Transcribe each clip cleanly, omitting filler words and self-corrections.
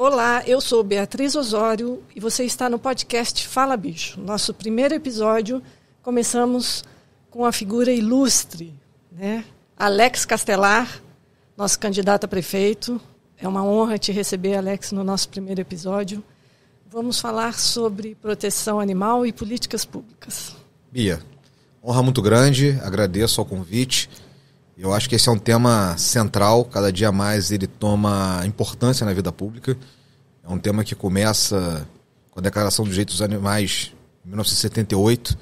Olá, eu sou Beatriz Osório e você está no podcast Fala Bicho. Nosso primeiro episódio, começamos com a figura ilustre, né? Alex Castelar, nosso candidato a prefeito. É uma honra te receber, Alex, no nosso primeiro episódio. Vamos falar sobre proteção animal e políticas públicas. Bia, honra muito grande, agradeço ao convite. Eu acho que esse é um tema central, cada dia mais ele toma importância na vida pública. É um tema que começa com a Declaração dos Direitos dos Animais em 1978,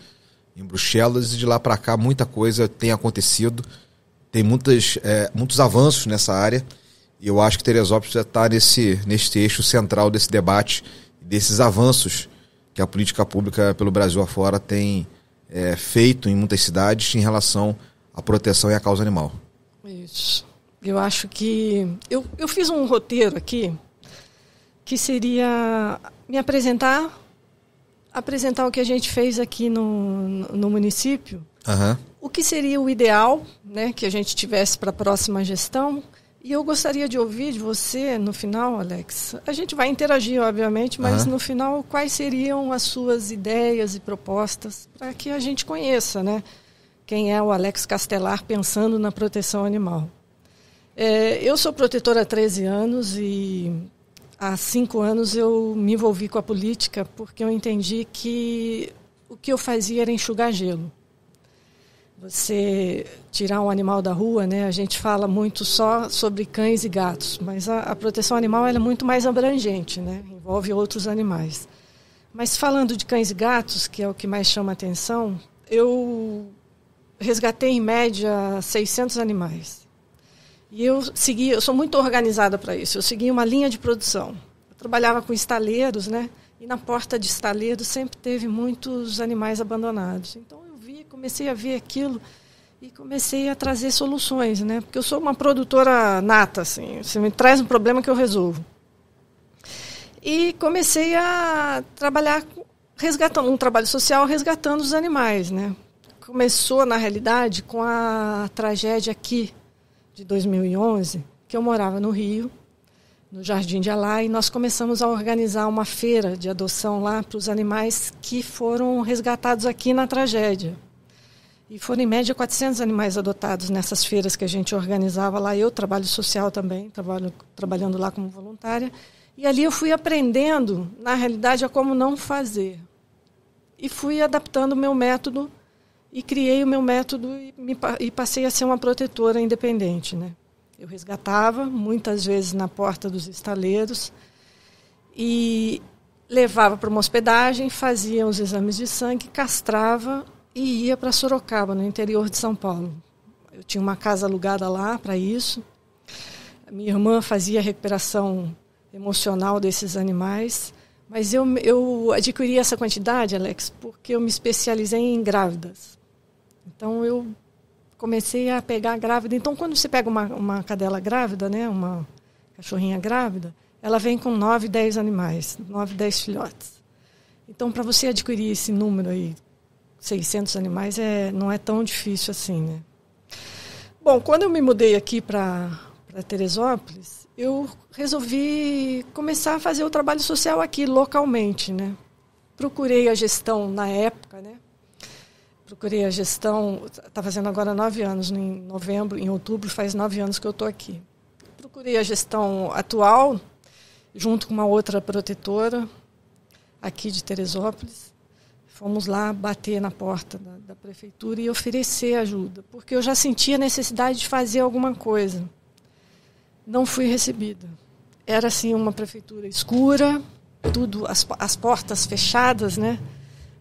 em Bruxelas, e de lá para cá muita coisa tem acontecido, tem muitos avanços nessa área, e eu acho que Teresópolis já está nesse eixo central desse debate, desses avanços que a política pública pelo Brasil afora tem feito em muitas cidades em relação à proteção e à causa animal. Isso. Eu acho que... Eu fiz um roteiro aqui que seria me apresentar o que a gente fez aqui no município, o que seria o ideal, né, que a gente tivesse para a próxima gestão. E eu gostaria de ouvir de você, no final, Alex, a gente vai interagir, obviamente, mas no final, quais seriam as suas ideias e propostas para que a gente conheça, né, quem é o Alex Castelar pensando na proteção animal. Eu sou protetora há 13 anos e há 5 anos eu me envolvi com a política porque eu entendi que o que eu fazia era enxugar gelo. Você tirar um animal da rua, né? A gente fala muito só sobre cães e gatos, mas a proteção animal ela é muito mais abrangente, né? Envolve outros animais. Mas falando de cães e gatos, que é o que mais chama a atenção, eu resgatei em média 600 animais. E eu sou muito organizada para isso, eu segui uma linha de produção. Eu trabalhava com estaleiros, né? E na porta de estaleiros sempre teve muitos animais abandonados. Então comecei a ver aquilo e comecei a trazer soluções, né? Porque eu sou uma produtora nata, assim. Você me traz um problema que eu resolvo. E comecei a trabalhar resgatando um trabalho social, resgatando os animais, né? Começou, na realidade, com a tragédia aqui de 2011, que eu morava no Rio, no Jardim de Alá, e nós começamos a organizar uma feira de adoção lá para os animais que foram resgatados aqui na tragédia. E foram, em média, 400 animais adotados nessas feiras que a gente organizava lá. Eu trabalho social também, trabalhando lá como voluntária. E ali eu fui aprendendo, na realidade, a como não fazer. E fui adaptando o meu método, e criei o meu método e passei a ser uma protetora independente, né? Eu resgatava, muitas vezes na porta dos estaleiros, e levava para uma hospedagem, fazia os exames de sangue, castrava e ia para Sorocaba, no interior de São Paulo. Eu tinha uma casa alugada lá para isso. A minha irmã fazia a recuperação emocional desses animais. Mas eu adquiri essa quantidade, Alex, porque eu me especializei em grávidas. Então, eu comecei a pegar grávida. Então, quando você pega uma cadela grávida, né, uma cachorrinha grávida, ela vem com 9, 10 animais, 9, 10 filhotes. Então, para você adquirir esse número aí, 600 animais, não é tão difícil assim, né? Bom, quando eu me mudei aqui para Teresópolis, eu resolvi começar a fazer o trabalho social aqui, localmente, né? Procurei a gestão na época, né? Procurei a gestão, está fazendo agora 9 anos, em outubro faz 9 anos que eu estou aqui. Procurei a gestão atual, junto com uma outra protetora, aqui de Teresópolis. Fomos lá bater na porta da prefeitura e oferecer ajuda, porque eu já sentia a necessidade de fazer alguma coisa. Não fui recebida. Era assim uma prefeitura escura, tudo, as portas fechadas, né?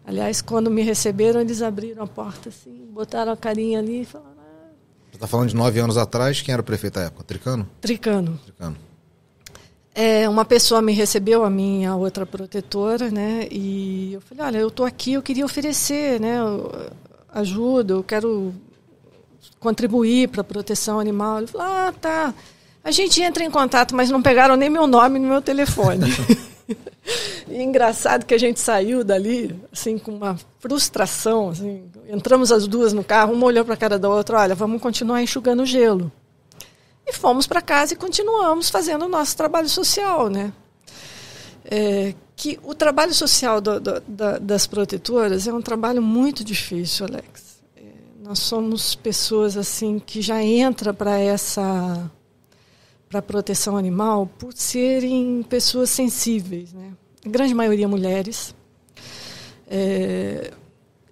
Aliás, quando me receberam, eles abriram a porta assim, botaram a carinha ali e falaram... Você está falando de 9 anos atrás, quem era o prefeito à época? Tricano? Tricano. Uma pessoa me recebeu, a minha outra protetora, né? E eu falei, olha, eu estou aqui, eu queria oferecer, né, ajuda, eu quero contribuir para a proteção animal. Ele falou, tá, a gente entra em contato, mas não pegaram nem meu nome no meu telefone. E engraçado que a gente saiu dali, assim, com uma frustração, assim, entramos as duas no carro, uma olhou para a cara da outra, olha, vamos continuar enxugando gelo. E fomos para casa e continuamos fazendo o nosso trabalho social, né? que o trabalho social das protetoras é um trabalho muito difícil, Alex. Nós somos pessoas assim que já entra para a proteção animal por serem pessoas sensíveis, né? A grande maioria mulheres,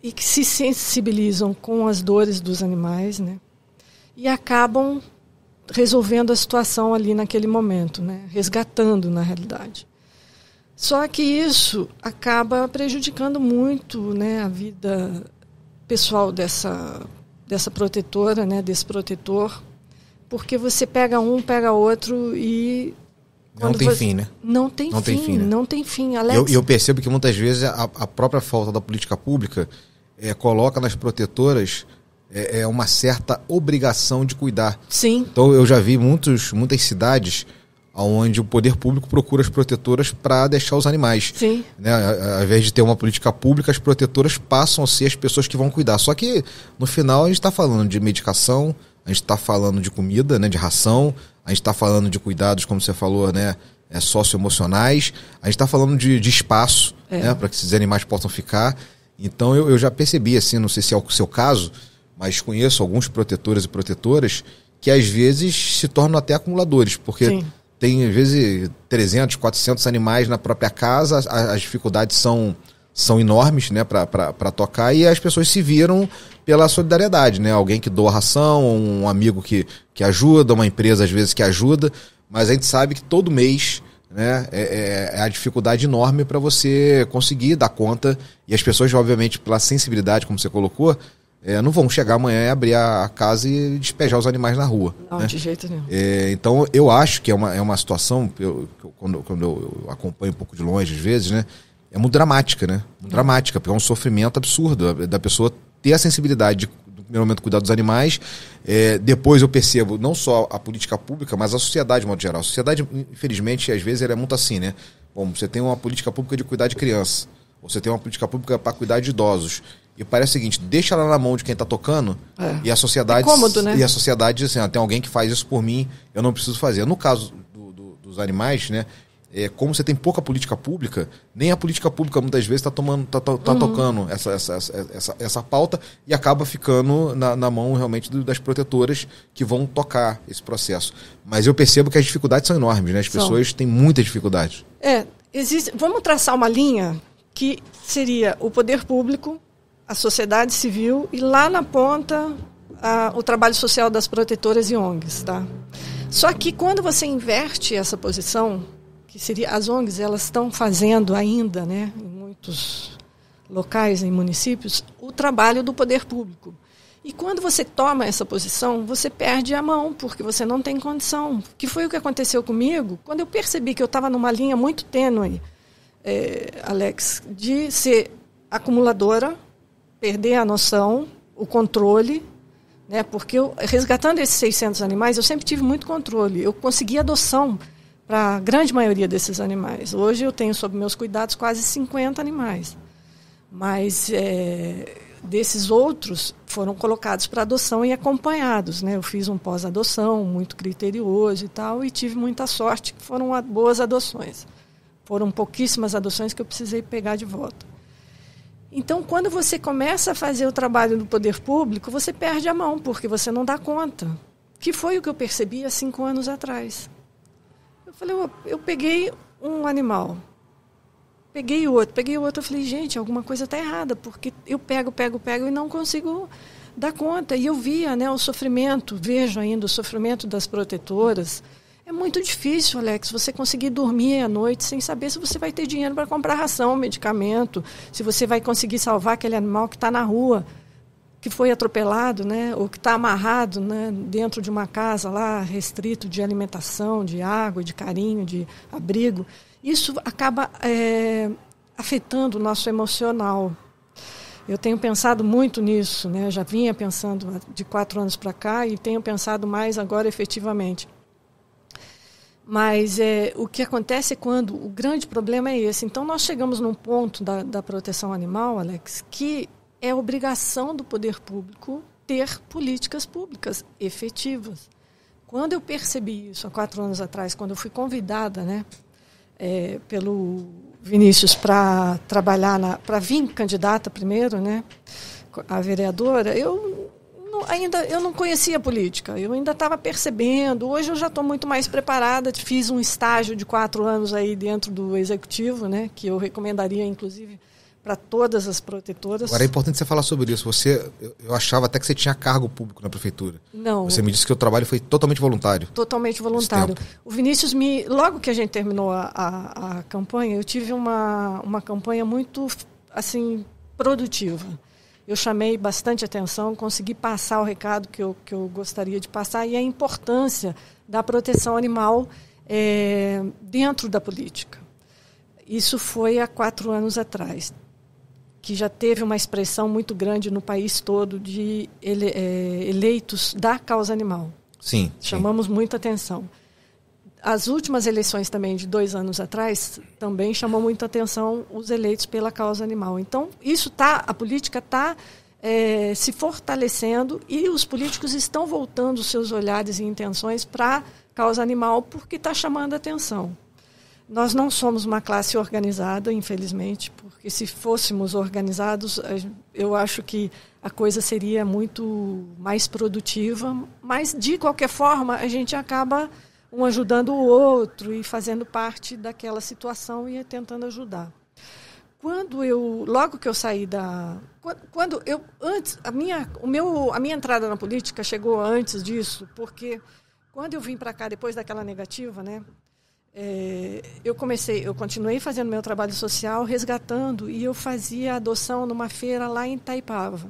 e que se sensibilizam com as dores dos animais, né? E acabam resolvendo a situação ali naquele momento, né? Resgatando, na realidade. Só que isso acaba prejudicando muito, né, a vida pessoal dessa protetora, né, desse protetor, porque você pega um, pega outro e... Não tem fim, né? Não tem fim, né? Não tem fim, Alex. Eu percebo que muitas vezes a própria falta da política pública coloca nas protetoras uma certa obrigação de cuidar. Sim. Então eu já vi muitas cidades onde o poder público procura as protetoras para deixar os animais. Sim. Né? Ao invés de ter uma política pública, as protetoras passam a ser as pessoas que vão cuidar. Só que, no final, a gente está falando de medicação, a gente está falando de comida, né, de ração, a gente está falando de cuidados, como você falou, né, socioemocionais, a gente está falando de espaço, né, para que esses animais possam ficar. Então eu já percebi, assim, não sei se é o seu caso, mas conheço alguns protetores e protetoras que às vezes se tornam até acumuladores, porque... Sim. Tem, às vezes, 300, 400 animais na própria casa, as dificuldades são enormes, né, para tocar, e as pessoas se viram pela solidariedade, né? Alguém que doa ração, um amigo que ajuda, uma empresa, às vezes, que ajuda, mas a gente sabe que todo mês, né, é a dificuldade enorme para você conseguir dar conta, e as pessoas, obviamente, pela sensibilidade, como você colocou, não vão chegar amanhã e abrir a casa e despejar os animais na rua. Não, né? De jeito nenhum. Então, eu acho que é uma situação, quando eu acompanho um pouco de longe, às vezes, né, é muito dramática, né? Muito dramática, porque é um sofrimento absurdo da pessoa ter a sensibilidade de, no primeiro momento, cuidar dos animais. Depois eu percebo não só a política pública, mas a sociedade, de modo geral. A sociedade, infelizmente, às vezes, ela é muito assim, né? Bom, você tem uma política pública de cuidar de criança, ou você tem uma política pública para cuidar de idosos. E parece o seguinte, deixa ela na mão de quem está tocando, e a sociedade... É cômodo, né? E a sociedade diz assim, tem alguém que faz isso por mim, eu não preciso fazer. No caso dos animais, né, como você tem pouca política pública, nem a política pública muitas vezes está tocando essa pauta, e acaba ficando na mão realmente das protetoras que vão tocar esse processo. Mas eu percebo que as dificuldades são enormes, né? As pessoas têm muitas dificuldades. Vamos traçar uma linha que seria o poder público, a sociedade civil e lá na ponta o trabalho social das protetoras e ONGs, tá? Só que quando você inverte essa posição, que seria as ONGs, elas estão fazendo ainda, né, em muitos locais, em municípios, o trabalho do poder público. E quando você toma essa posição, você perde a mão, porque você não tem condição. Que foi o que aconteceu comigo quando eu percebi que eu estava numa linha muito tênue, Alex, de ser acumuladora, perder a noção, o controle, né? Porque resgatando esses 600 animais, eu sempre tive muito controle. Eu consegui adoção para a grande maioria desses animais. Hoje eu tenho sob meus cuidados quase 50 animais. Mas desses outros foram colocados para adoção e acompanhados, né? Eu fiz um pós-adoção muito criterioso e tal, e tive muita sorte que foram boas adoções. Foram pouquíssimas adoções que eu precisei pegar de volta. Então, quando você começa a fazer o trabalho do poder público, você perde a mão, porque você não dá conta. Que foi o que eu percebi há 5 anos atrás. Eu falei, eu peguei um animal, peguei outro, eu falei, gente, alguma coisa está errada, porque eu pego e não consigo dar conta. E eu via, né, o sofrimento, vejo ainda o sofrimento das protetoras. É muito difícil, Alex, você conseguir dormir à noite sem saber se você vai ter dinheiro para comprar ração, medicamento, se você vai conseguir salvar aquele animal que está na rua, que foi atropelado, né, ou que está amarrado, né, dentro de uma casa lá, restrito de alimentação, de água, de carinho, de abrigo. Isso acaba afetando o nosso emocional. Eu tenho pensado muito nisso, né, já vinha pensando de 4 anos para cá e tenho pensado mais agora efetivamente. Mas o que acontece é quando o grande problema é esse. Então, nós chegamos num ponto da proteção animal, Alex, que é obrigação do poder público ter políticas públicas efetivas. Quando eu percebi isso há 4 anos atrás, quando eu fui convidada, né, pelo Vinícius para trabalhar, para vir candidata primeiro, né, a vereadora, eu não conhecia a política, eu ainda estava percebendo. Hoje eu já estou muito mais preparada, fiz um estágio de 4 anos aí dentro do Executivo, né, que eu recomendaria, inclusive, para todas as protetoras. Agora é importante você falar sobre isso. Eu achava até que você tinha cargo público na prefeitura. Não. Você me disse que o trabalho foi totalmente voluntário. Totalmente voluntário. O Vinícius, logo que a gente terminou a campanha, eu tive uma campanha muito assim, produtiva. Eu chamei bastante atenção, consegui passar o recado que eu gostaria de passar e a importância da proteção animal dentro da política. Isso foi há 4 anos atrás, que já teve uma expressão muito grande no país todo de eleitos da causa animal. Sim. Chamamos muita atenção. As últimas eleições também, de 2 anos atrás, também chamou muita atenção os eleitos pela causa animal. Então, a política está se fortalecendo e os políticos estão voltando os seus olhares e intenções para a causa animal porque está chamando a atenção. Nós não somos uma classe organizada, infelizmente, porque se fôssemos organizados, eu acho que a coisa seria muito mais produtiva, mas, de qualquer forma, a gente acaba um ajudando o outro e fazendo parte daquela situação e tentando ajudar. Logo que eu saí a minha entrada na política chegou antes disso, porque quando eu vim para cá, depois daquela negativa, né, eu continuei fazendo meu trabalho social, resgatando, e eu fazia adoção numa feira lá em Itaipava,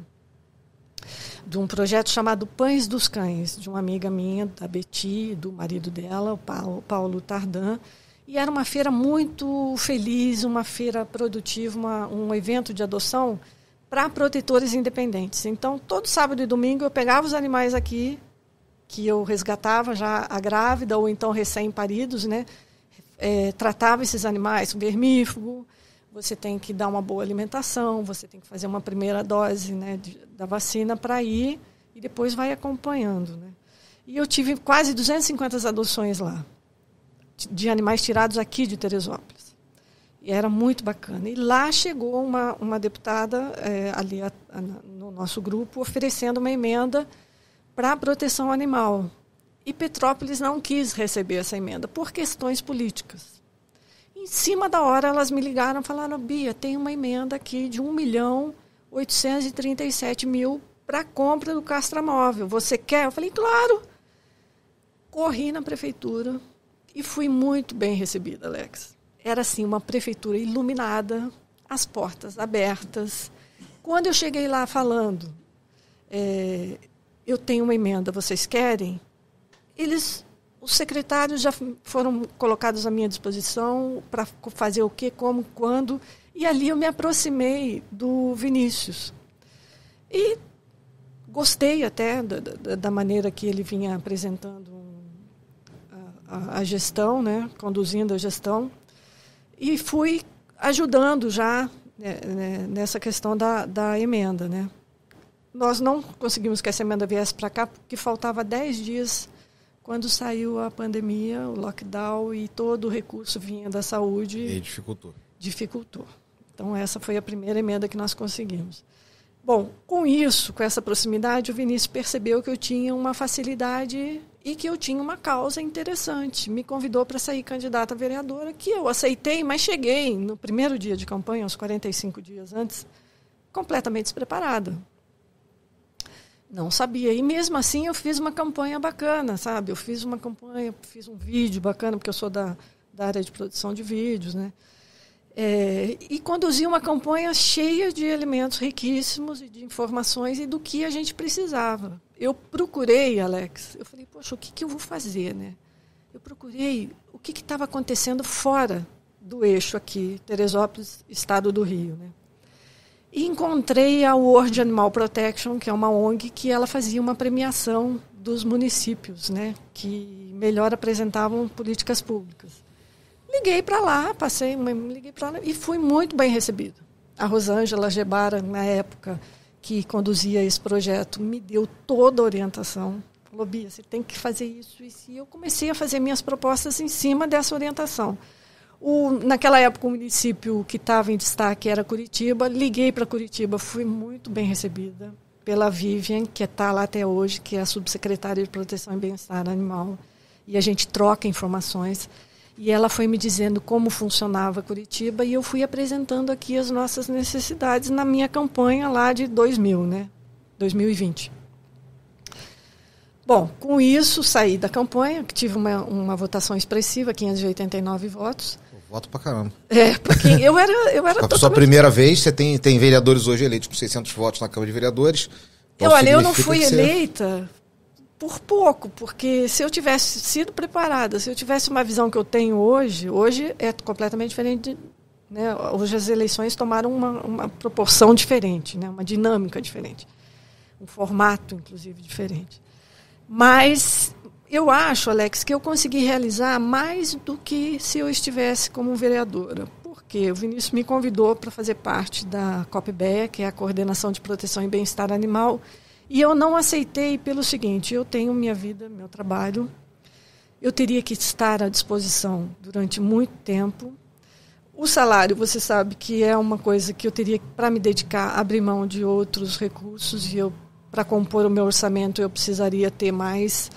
de um projeto chamado Pães dos Cães, de uma amiga minha, da Betty, do marido dela, o Paulo Tardan. E era uma feira muito feliz, uma feira produtiva, um evento de adoção para protetores independentes. Então, todo sábado e domingo eu pegava os animais aqui, que eu resgatava já a grávida ou então recém-paridos, né? Tratava esses animais com vermífugo. Você tem que dar uma boa alimentação, você tem que fazer uma primeira dose, né, da vacina para ir e depois vai acompanhando, né? E eu tive quase 250 adoções lá, de animais tirados aqui de Teresópolis. E era muito bacana. E lá chegou uma deputada ali no nosso grupo oferecendo uma emenda para a proteção animal. E Petrópolis não quis receber essa emenda por questões políticas. Em cima da hora, elas me ligaram e falaram: Bia, tem uma emenda aqui de 1.837.000 para a compra do castramóvel. Você quer? Eu falei, claro. Corri na prefeitura e fui muito bem recebida, Alex. Era assim, uma prefeitura iluminada, as portas abertas. Quando eu cheguei lá falando, eu tenho uma emenda, vocês querem? Os secretários já foram colocados à minha disposição para fazer o quê, como, quando. E ali eu me aproximei do Vinícius. E gostei até da maneira que ele vinha apresentando a gestão, né, conduzindo a gestão. E fui ajudando já nessa questão da emenda, né. Nós não conseguimos que essa emenda viesse para cá porque faltava 10 dias quando saiu a pandemia, o lockdown, e todo o recurso vinha da saúde. E dificultou. Então, essa foi a primeira emenda que nós conseguimos. Bom, com isso, com essa proximidade, o Vinícius percebeu que eu tinha uma facilidade e que eu tinha uma causa interessante. Me convidou para sair candidata a vereadora, que eu aceitei, mas cheguei no primeiro dia de campanha, uns 45 dias antes, completamente despreparada. Não sabia. E mesmo assim eu fiz uma campanha bacana, sabe? Eu fiz uma campanha, fiz um vídeo bacana, porque eu sou da área de produção de vídeos, né? E conduzi uma campanha cheia de elementos riquíssimos e de informações e do que a gente precisava. Eu procurei, Alex, eu falei, poxa, o que eu vou fazer, né? Eu procurei o que estava acontecendo fora do eixo aqui, Teresópolis, estado do Rio, né? E encontrei a World Animal Protection, que é uma ONG, que ela fazia uma premiação dos municípios, né, que melhor apresentavam políticas públicas. Liguei para lá, liguei para lá e fui muito bem recebida. A Rosângela Gebara, na época, que conduzia esse projeto, me deu toda a orientação. Falou, Bia, você tem que fazer isso. E eu comecei a fazer minhas propostas em cima dessa orientação. Naquela época, o município que estava em destaque era Curitiba. Liguei para Curitiba, fui muito bem recebida pela Vivian, que está lá até hoje, que é a subsecretária de Proteção e Bem-Estar Animal. E a gente troca informações. E ela foi me dizendo como funcionava Curitiba e eu fui apresentando aqui as nossas necessidades na minha campanha lá de 2020. Bom, com isso, saí da campanha, que tive uma votação expressiva, 589 votos. Voto pra caramba. Porque eu era totalmente... Sua primeira vez, você tem vereadores hoje eleitos com 600 votos na Câmara de Vereadores. Então olha, eu não fui eleita por pouco, porque se eu tivesse sido preparada, se eu tivesse uma visão que eu tenho hoje é completamente diferente. Né? Hoje as eleições tomaram uma proporção diferente, né? Uma dinâmica diferente, um formato, inclusive, diferente. Mas eu acho, Alex, que eu consegui realizar mais do que se eu estivesse como vereadora. Porque o Vinícius me convidou para fazer parte da COPBEA, que é a Coordenação de Proteção e Bem-Estar Animal, e eu não aceitei pelo seguinte: eu tenho minha vida, meu trabalho, eu teria que estar à disposição durante muito tempo. O salário, você sabe que é uma coisa que eu teria, para me dedicar, abrir mão de outros recursos, e para compor o meu orçamento, eu precisaria ter mais.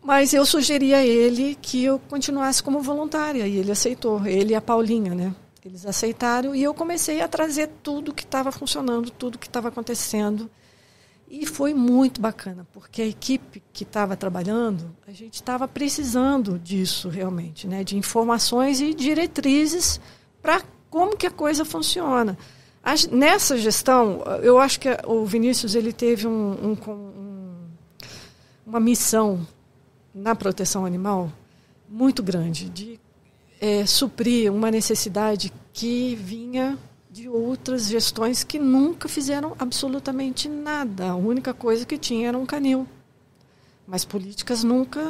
Mas eu sugeri a ele que eu continuasse como voluntária, e ele aceitou, ele e a Paulinha, né? Eles aceitaram, e eu comecei a trazer tudo que estava funcionando, tudo que estava acontecendo. E foi muito bacana, porque a equipe que estava trabalhando, a gente estava precisando disso realmente, né? De informações e diretrizes para como que a coisa funciona. Nessa gestão, eu acho que o Vinícius ele teve uma missão na proteção animal muito grande, de suprir uma necessidade que vinha de outras gestões que nunca fizeram absolutamente nada. A única coisa que tinha era um canil. Mas políticas nunca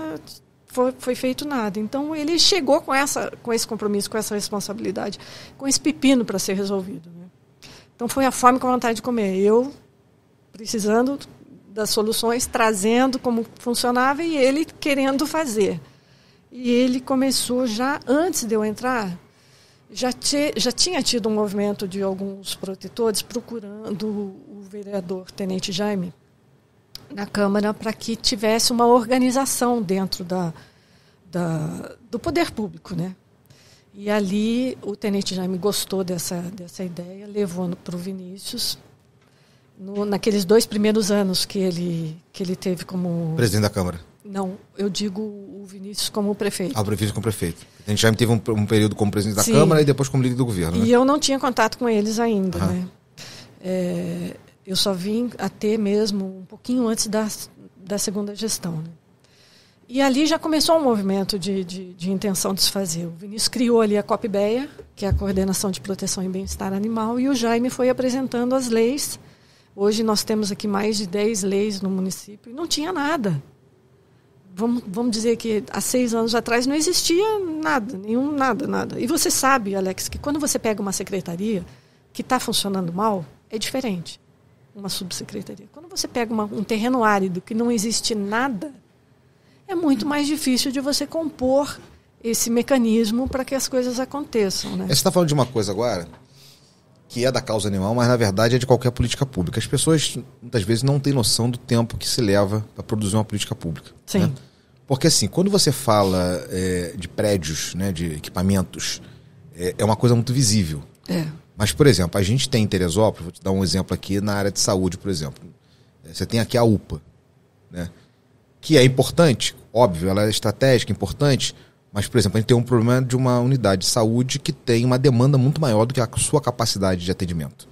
foi feito nada. Então ele chegou com esse compromisso, com essa responsabilidade, com esse pepino para ser resolvido, né? Então foi a fome com a vontade de comer. Eu precisando das soluções, trazendo como funcionava e ele querendo fazer. E ele começou já, antes de eu entrar, já tinha tido um movimento de alguns protetores procurando o vereador Tenente Jaime na Câmara para que tivesse uma organização dentro do poder público, né? E ali o Tenente Jaime gostou dessa ideia, levou para o Vinícius, naqueles 2 primeiros anos que ele teve como... Presidente da Câmara. Não, eu digo o Vinícius como prefeito. O Vinícius como prefeito. A gente já teve um período como presidente da Sim. Câmara e depois como líder do governo. Né? E eu não tinha contato com eles ainda. Né? Eu só vim a ter mesmo um pouquinho antes da segunda gestão. Né? E ali já começou um movimento de intenção de se fazer. O Vinícius criou ali a COPBEA, que é a Coordenação de Proteção e Bem-Estar Animal, e o Jaime foi apresentando as leis. Hoje nós temos aqui mais de 10 leis no município e não tinha nada. Vamos dizer que há 6 anos atrás não existia nada, nada. E você sabe, Alex, que quando você pega uma secretaria que está funcionando mal, é diferente. Uma subsecretaria. Quando você pega um terreno árido que não existe nada, é muito mais difícil de você compor esse mecanismo para que as coisas aconteçam. Né? Você está falando de uma coisa agora que é da causa animal, mas na verdade é de qualquer política pública. As pessoas muitas vezes não têm noção do tempo que se leva para produzir uma política pública. Sim. Né? Porque assim, quando você fala de prédios, né, de equipamentos, é uma coisa muito visível. Mas, por exemplo, a gente tem em Teresópolis, vou te dar um exemplo aqui, na área de saúde, por exemplo. Você tem aqui a UPA, né, que é importante, óbvio, ela é estratégica, importante, mas, por exemplo, a gente tem um problema de uma unidade de saúde que tem uma demanda muito maior do que a sua capacidade de atendimento.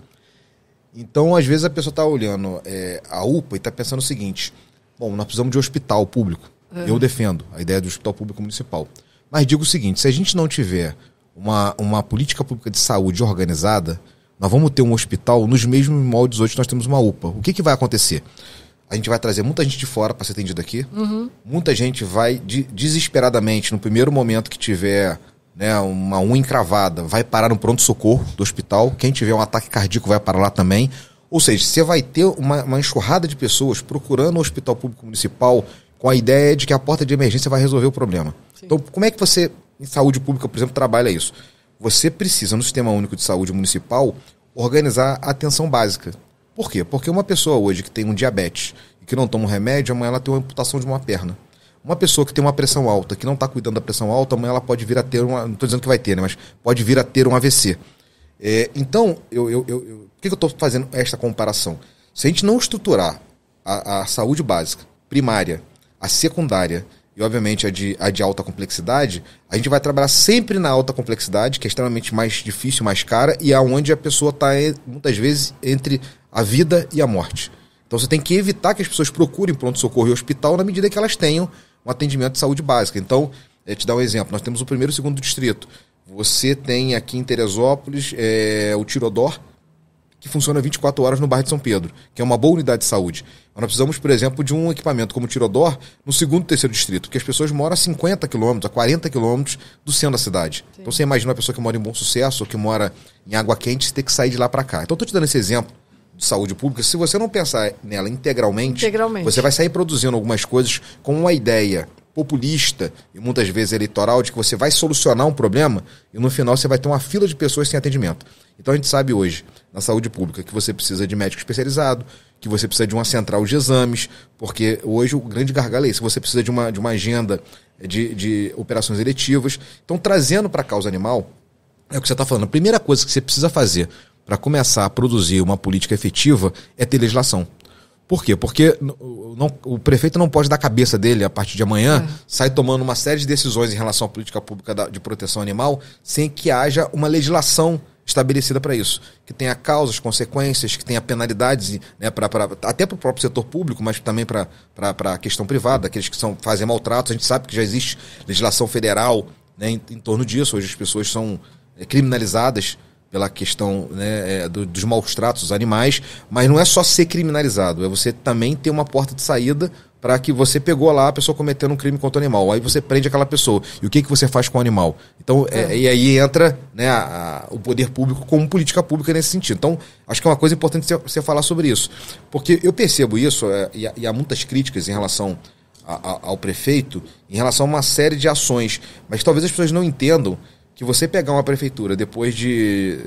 Então, às vezes, a pessoa está olhando a UPA e está pensando o seguinte: bom, nós precisamos de um hospital público. Eu defendo a ideia do hospital público municipal. Mas digo o seguinte: se a gente não tiver uma política pública de saúde organizada, nós vamos ter um hospital nos mesmos moldes hoje que nós temos uma UPA. O que vai acontecer? A gente vai trazer muita gente de fora para ser atendido aqui. Uhum. Muita gente vai desesperadamente, no primeiro momento que tiver, né, uma unha encravada, vai parar no pronto-socorro do hospital. Quem tiver um ataque cardíaco vai parar lá também. Ou seja, você vai ter uma enxurrada de pessoas procurando o hospital público municipal com a ideia de que a porta de emergência vai resolver o problema. Sim. Então, como é que você em saúde pública, por exemplo, trabalha isso. Você precisa, no Sistema Único de Saúde Municipal, organizar a atenção básica. Por quê? Porque uma pessoa hoje que tem um diabetes e que não toma um remédio, amanhã ela tem uma amputação de uma perna. Uma pessoa que tem uma pressão alta, que não está cuidando da pressão alta, amanhã ela pode vir a ter não estou dizendo que vai ter, né, mas pode vir a ter um AVC. Então, por que eu estou fazendo esta comparação? Se a gente não estruturar a saúde básica, primária, a secundária e, obviamente, a de alta complexidade, a gente vai trabalhar sempre na alta complexidade, que é extremamente mais difícil, mais cara, e é onde a pessoa está, muitas vezes, entre a vida e a morte. Então, você tem que evitar que as pessoas procurem pronto-socorro e hospital na medida que elas tenham um atendimento de saúde básica. Então, te dar um exemplo, nós temos o primeiro e o segundo distrito. Você tem aqui em Teresópolis o Tirodor, que funciona 24 horas no bairro de São Pedro, que é uma boa unidade de saúde. Nós precisamos, por exemplo, de um equipamento como o Tirodor no segundo e terceiro distrito, porque as pessoas moram a 50 quilômetros, a 40 quilômetros do centro da cidade. Sim. Então você imagina uma pessoa que mora em Bom Sucesso ou que mora em Água Quente ter que sair de lá para cá. Então eu estou te dando esse exemplo de saúde pública. Se você não pensar nela integralmente, você vai sair produzindo algumas coisas com uma ideia populista e muitas vezes eleitoral de que você vai solucionar um problema e no final você vai ter uma fila de pessoas sem atendimento. Então a gente sabe hoje, na saúde pública, que você precisa de médico especializado, que você precisa de uma central de exames, porque hoje o grande gargalo é esse, você precisa de uma agenda de operações eletivas. Então, trazendo para a causa animal, é o que você está falando. A primeira coisa que você precisa fazer para começar a produzir uma política efetiva é ter legislação. Por quê? Porque o prefeito não pode dar a cabeça dele, a partir de amanhã, sair tomando uma série de decisões em relação à política pública de proteção animal, sem que haja uma legislação estabelecida para isso, que tenha causas, consequências, que tenha penalidades, né, até para o próprio setor público, mas também para a questão privada, aqueles que fazem maltratos. A gente sabe que já existe legislação federal, né, em torno disso. Hoje as pessoas são criminalizadas pela questão, né, dos maus tratos dos animais, mas não é só ser criminalizado, é você também ter uma porta de saída para que você pegou lá a pessoa cometendo um crime contra o animal, aí você prende aquela pessoa, e o que você faz com o animal? Então, e aí entra, né, o poder público como política pública nesse sentido. Então, acho que é uma coisa importante você falar sobre isso, porque eu percebo isso, e há muitas críticas em relação ao prefeito, em relação a uma série de ações, mas talvez as pessoas não entendam que você pegar uma prefeitura depois de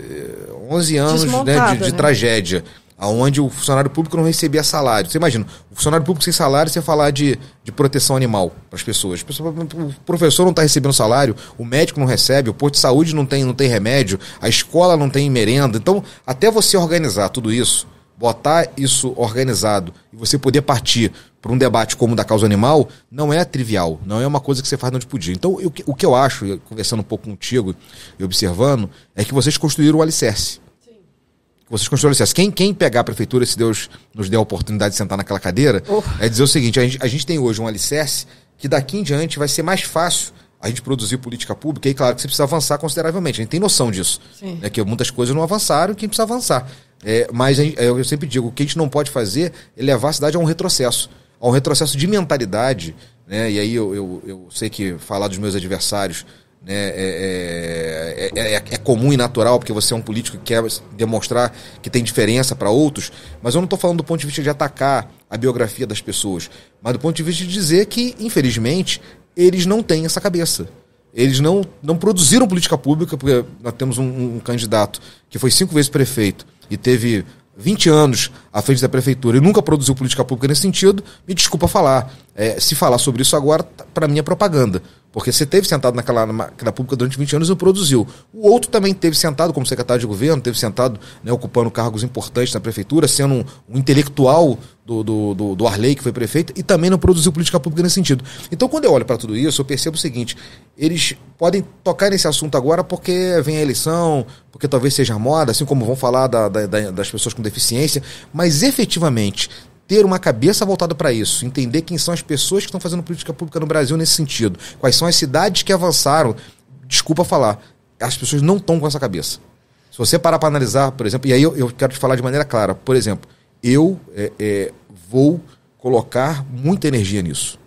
11 anos, né, de tragédia, onde o funcionário público não recebia salário. Você imagina, o funcionário público sem salário, você falar de proteção animal para as pessoas. O professor não está recebendo salário, o médico não recebe, o posto de saúde não tem remédio, a escola não tem merenda. Então, até você organizar tudo isso, botar isso organizado e você poder partir para um debate como o da causa animal, não é trivial, não é uma coisa que você faz de noite pro dia. Então, o que eu acho, conversando um pouco contigo e observando, é que vocês construíram o alicerce. Sim. Vocês construíram o alicerce. Quem pegar a prefeitura, se Deus nos der a oportunidade de sentar naquela cadeira, é dizer o seguinte, a gente tem hoje um alicerce que daqui em diante vai ser mais fácil a gente produzir política pública, e claro que você precisa avançar consideravelmente, a gente tem noção disso, né, que muitas coisas não avançaram e que a gente precisa avançar. Mas eu sempre digo, o que a gente não pode fazer é levar a cidade a um retrocesso de mentalidade, né? E aí eu sei que falar dos meus adversários, né, é comum e natural, porque você é um político que quer demonstrar que tem diferença para outros, mas eu não estou falando do ponto de vista de atacar a biografia das pessoas, mas do ponto de vista de dizer que, infelizmente, eles não têm essa cabeça. Eles não produziram política pública, porque nós temos um candidato que foi 5 vezes prefeito e teve 20 anos à frente da prefeitura e nunca produziu política pública nesse sentido. Me desculpa falar. Se falar sobre isso agora, para mim é propaganda. Porque você teve sentado naquela pública durante 20 anos e não produziu. O outro também teve sentado como secretário de governo, teve sentado, né, ocupando cargos importantes na prefeitura, sendo um intelectual do Arley, que foi prefeito, e também não produziu política pública nesse sentido. Então, quando eu olho para tudo isso, eu percebo o seguinte: eles podem tocar nesse assunto agora porque vem a eleição, porque talvez seja moda, assim como vão falar das pessoas com deficiência, mas efetivamente ter uma cabeça voltada para isso, entender quem são as pessoas que estão fazendo política pública no Brasil nesse sentido, quais são as cidades que avançaram, desculpa falar, as pessoas não estão com essa cabeça. Se você parar para analisar, por exemplo, e aí eu quero te falar de maneira clara, por exemplo, eu vou colocar muita energia nisso.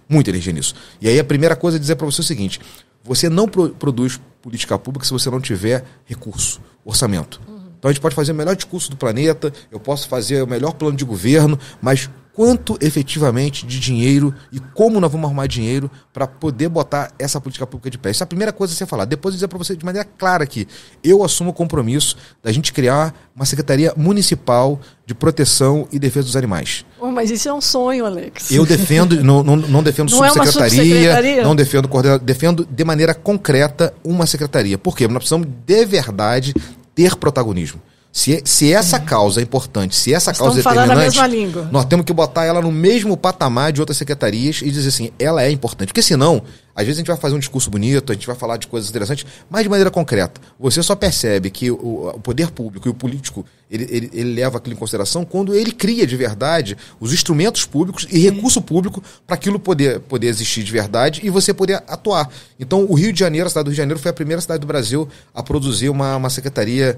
E aí a primeira coisa é dizer para você o seguinte: você não produz política pública se você não tiver recurso, orçamento. Então a gente pode fazer o melhor discurso do planeta, eu posso fazer o melhor plano de governo, mas quanto efetivamente de dinheiro e como nós vamos arrumar dinheiro para poder botar essa política pública de pé. Essa é a primeira coisa a você falar. Depois eu dizer para você de maneira clara que eu assumo o compromisso da gente criar uma Secretaria Municipal de Proteção e Defesa dos Animais. Mas isso é um sonho, Alex. Eu defendo, não defendo não subsecretaria, não defendo coordenador, defendo de maneira concreta uma secretaria. Por quê? Nós precisamos de verdade ter protagonismo. Se essa causa é importante, se essa causa é determinante, a mesma língua. Nós temos que botar ela no mesmo patamar de outras secretarias e dizer assim, ela é importante. Porque senão, às vezes a gente vai fazer um discurso bonito, a gente vai falar de coisas interessantes, mas de maneira concreta. Você só percebe que o poder público e o político, ele leva aquilo em consideração quando ele cria de verdade os instrumentos públicos e recurso público para aquilo poder existir de verdade e você poder atuar. Então, o Rio de Janeiro, a cidade do Rio de Janeiro, foi a primeira cidade do Brasil a produzir uma secretaria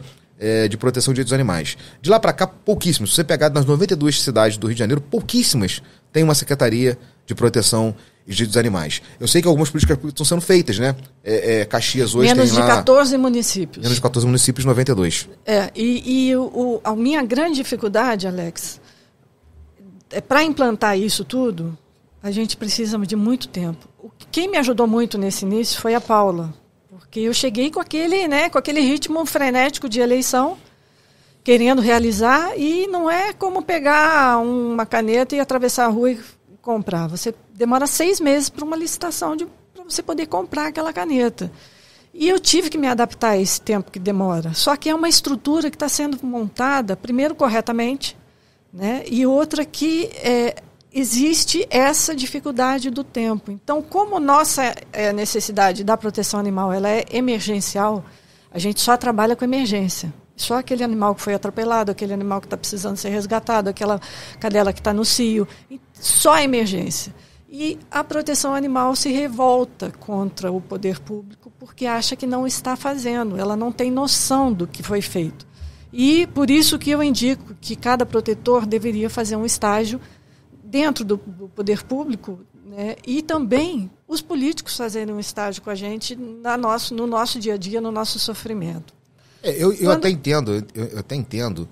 de proteção de direitos dos animais. De lá para cá, pouquíssimos. Se você pegar nas 92 cidades do Rio de Janeiro, pouquíssimas têm uma secretaria de proteção e direitos dos animais. Eu sei que algumas políticas públicas estão sendo feitas, né? Caxias hoje menos tem lá... Menos de 14 municípios. Menos de 14 municípios, 92. A minha grande dificuldade, Alex, para implantar isso tudo, a gente precisa de muito tempo. Quem me ajudou muito nesse início foi a Paula. Porque eu cheguei com aquele ritmo frenético de eleição, querendo realizar, e não é como pegar uma caneta e atravessar a rua e comprar. Você demora 6 meses para uma licitação para você poder comprar aquela caneta. E eu tive que me adaptar a esse tempo que demora. Só que é uma estrutura que está sendo montada, primeiro, corretamente, né? E outra que existe essa dificuldade do tempo. Então, como nossa necessidade da proteção animal ela é emergencial, a gente só trabalha com emergência. Só aquele animal que foi atropelado, aquele animal que está precisando ser resgatado, aquela cadela que está no cio, só emergência. E a proteção animal se revolta contra o poder público porque acha que não está fazendo, ela não tem noção do que foi feito. E por isso que eu indico que cada protetor deveria fazer um estágio dentro do poder público, né, e também os políticos fazerem um estágio com a gente no nosso dia a dia, no nosso sofrimento. Eu até entendo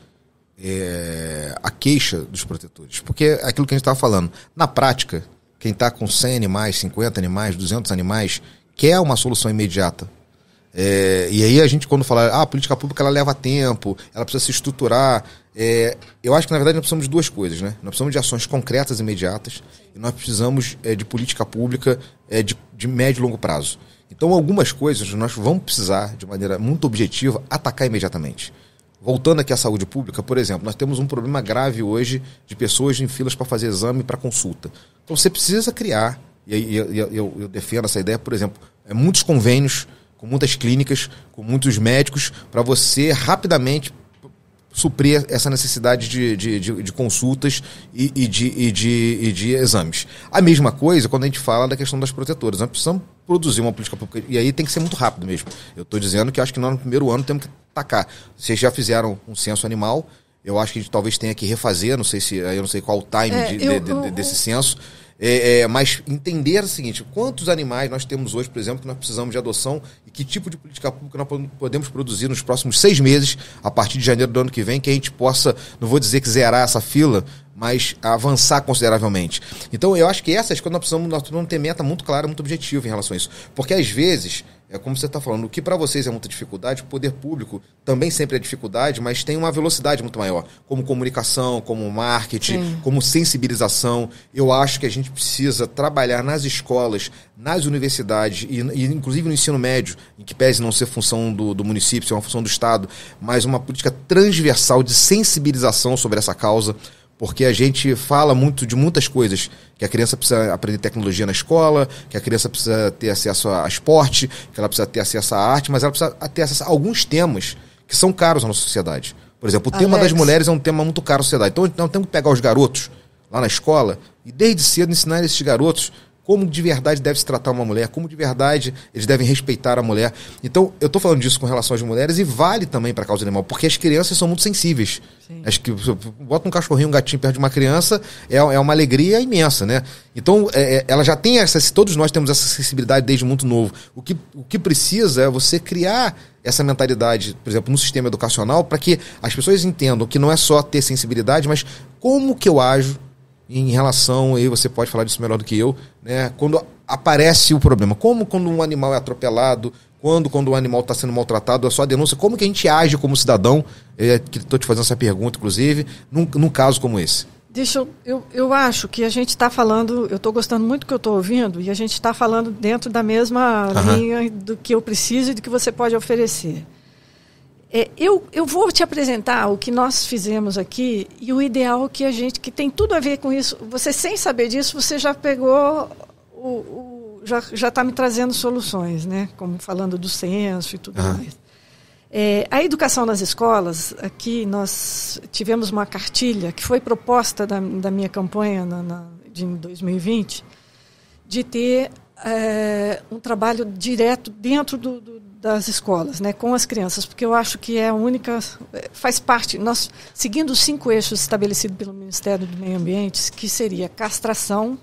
a queixa dos protetores, porque é aquilo que a gente estava falando, na prática, quem está com 100 animais, 50 animais, 200 animais, quer uma solução imediata. E aí a gente, quando fala, a política pública ela leva tempo, ela precisa se estruturar. Eu acho que, na verdade, nós precisamos de duas coisas, né? Nós precisamos de ações concretas e imediatas e nós precisamos de política pública de médio e longo prazo. Então, algumas coisas nós vamos precisar, de maneira muito objetiva, atacar imediatamente. Voltando aqui à saúde pública, por exemplo, nós temos um problema grave hoje de pessoas em filas para fazer exame e para consulta. Então, você precisa criar, e aí eu defendo essa ideia, por exemplo, muitos convênios com muitas clínicas, com muitos médicos, para você rapidamente suprir essa necessidade de consultas e de exames. A mesma coisa quando a gente fala da questão das protetoras. Nós precisamos produzir uma política pública, e aí tem que ser muito rápido mesmo. Eu estou dizendo que acho que nós no primeiro ano temos que atacar. Vocês já fizeram um censo animal, eu acho que a gente talvez tenha que refazer, não sei qual o time desse censo, mas entender o seguinte, quantos animais nós temos hoje, por exemplo, que nós precisamos de adoção e que tipo de política pública nós podemos produzir nos próximos 6 meses, a partir de janeiro do ano que vem, que a gente possa, não vou dizer que zerar essa fila, mas avançar consideravelmente. Então, eu acho que essas coisas nós precisamos ter meta muito clara, muito objetiva em relação a isso. Porque, às vezes, como você está falando, o que para vocês é muita dificuldade, o poder público também sempre é dificuldade, mas tem uma velocidade muito maior, como comunicação, como marketing, como sensibilização. Eu acho que a gente precisa trabalhar nas escolas, nas universidades e inclusive no ensino médio, em que pese não ser função do município, ser uma função do Estado, mas uma política transversal de sensibilização sobre essa causa, porque a gente fala muito de muitas coisas, que a criança precisa aprender tecnologia na escola, que a criança precisa ter acesso a esporte, que ela precisa ter acesso à arte, mas ela precisa ter acesso a alguns temas que são caros na nossa sociedade. Por exemplo, o tema das mulheres é um tema muito caro na sociedade. Então, nós temos que pegar os garotos lá na escola e desde cedo ensinar esses garotos como de verdade deve se tratar uma mulher, como de verdade eles devem respeitar a mulher. Então, eu estou falando disso com relação às mulheres e vale também para a causa animal, porque as crianças são muito sensíveis. Acho que bota um cachorrinho, um gatinho perto de uma criança, é uma alegria imensa, né? Então, ela já tem todos nós temos essa sensibilidade desde muito novo. O que precisa é você criar essa mentalidade, por exemplo, no sistema educacional, para que as pessoas entendam que não é só ter sensibilidade, mas como que eu ajo em relação, aí você pode falar disso melhor do que eu, né, quando aparece o problema? Como quando um animal é atropelado, quando um animal está sendo maltratado, a sua denúncia, como que a gente age como cidadão? Estou te fazendo essa pergunta, inclusive, num caso como esse. Eu acho que a gente está falando, eu estou gostando muito do que eu estou ouvindo, e a gente está falando dentro da mesma linha do que eu preciso e do que você pode oferecer. Eu vou te apresentar o que nós fizemos aqui e o ideal que tem tudo a ver com isso. Você, sem saber disso, você já pegou, já está me trazendo soluções, né? Como falando do censo e tudo mais. A educação nas escolas, aqui nós tivemos uma cartilha que foi proposta da minha campanha de 2020, de ter um trabalho direto dentro das escolas, né, com as crianças, porque eu acho que é a única, faz parte, nós seguindo os 5 eixos estabelecidos pelo Ministério do Meio Ambiente, que seria castração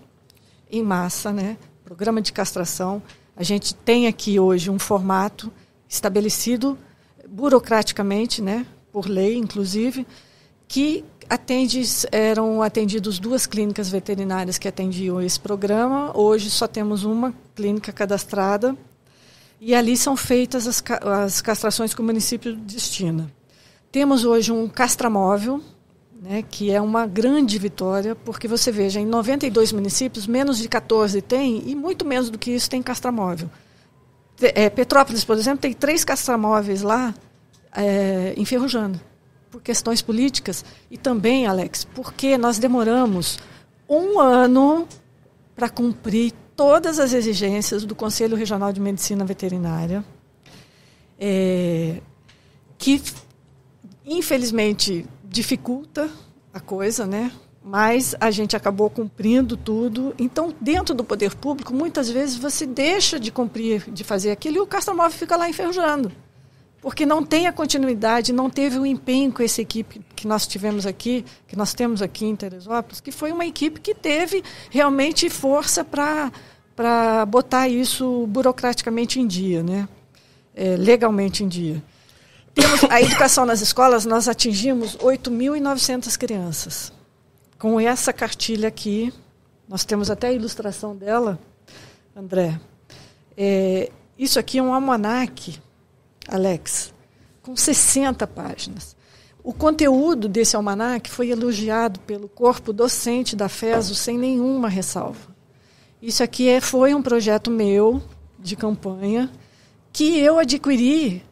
em massa, né, programa de castração. A gente tem aqui hoje um formato estabelecido burocraticamente, né, por lei, inclusive, que eram atendidos 2 clínicas veterinárias que atendiam esse programa. Hoje só temos uma clínica cadastrada e ali são feitas as castrações que o município destina. Temos hoje um castramóvel, né, que é uma grande vitória, porque você veja, em 92 municípios, menos de 14 tem, e muito menos do que isso tem castramóvel. Petrópolis, por exemplo, tem 3 castramóveis lá enferrujando, por questões políticas. E também, Alex, porque nós demoramos 1 ano para cumprir todas as exigências do Conselho Regional de Medicina Veterinária, que infelizmente dificulta a coisa, né? Mas a gente acabou cumprindo tudo. Então, dentro do poder público, muitas vezes você deixa de cumprir, de fazer aquilo, e o castramóvel fica lá enferrujando. Porque não tem a continuidade, não teve o empenho com essa equipe que nós tivemos aqui, que nós temos aqui em Teresópolis, que foi uma equipe que teve realmente força para botar isso burocraticamente em dia, né? Legalmente em dia. Temos a educação nas escolas, nós atingimos 8.900 crianças. Com essa cartilha aqui, nós temos até a ilustração dela, André. Isso aqui é um almanaque, Alex, com 60 páginas. O conteúdo desse almanaque foi elogiado pelo corpo docente da FESO sem nenhuma ressalva. Isso aqui foi um projeto meu, de campanha, que eu adquiri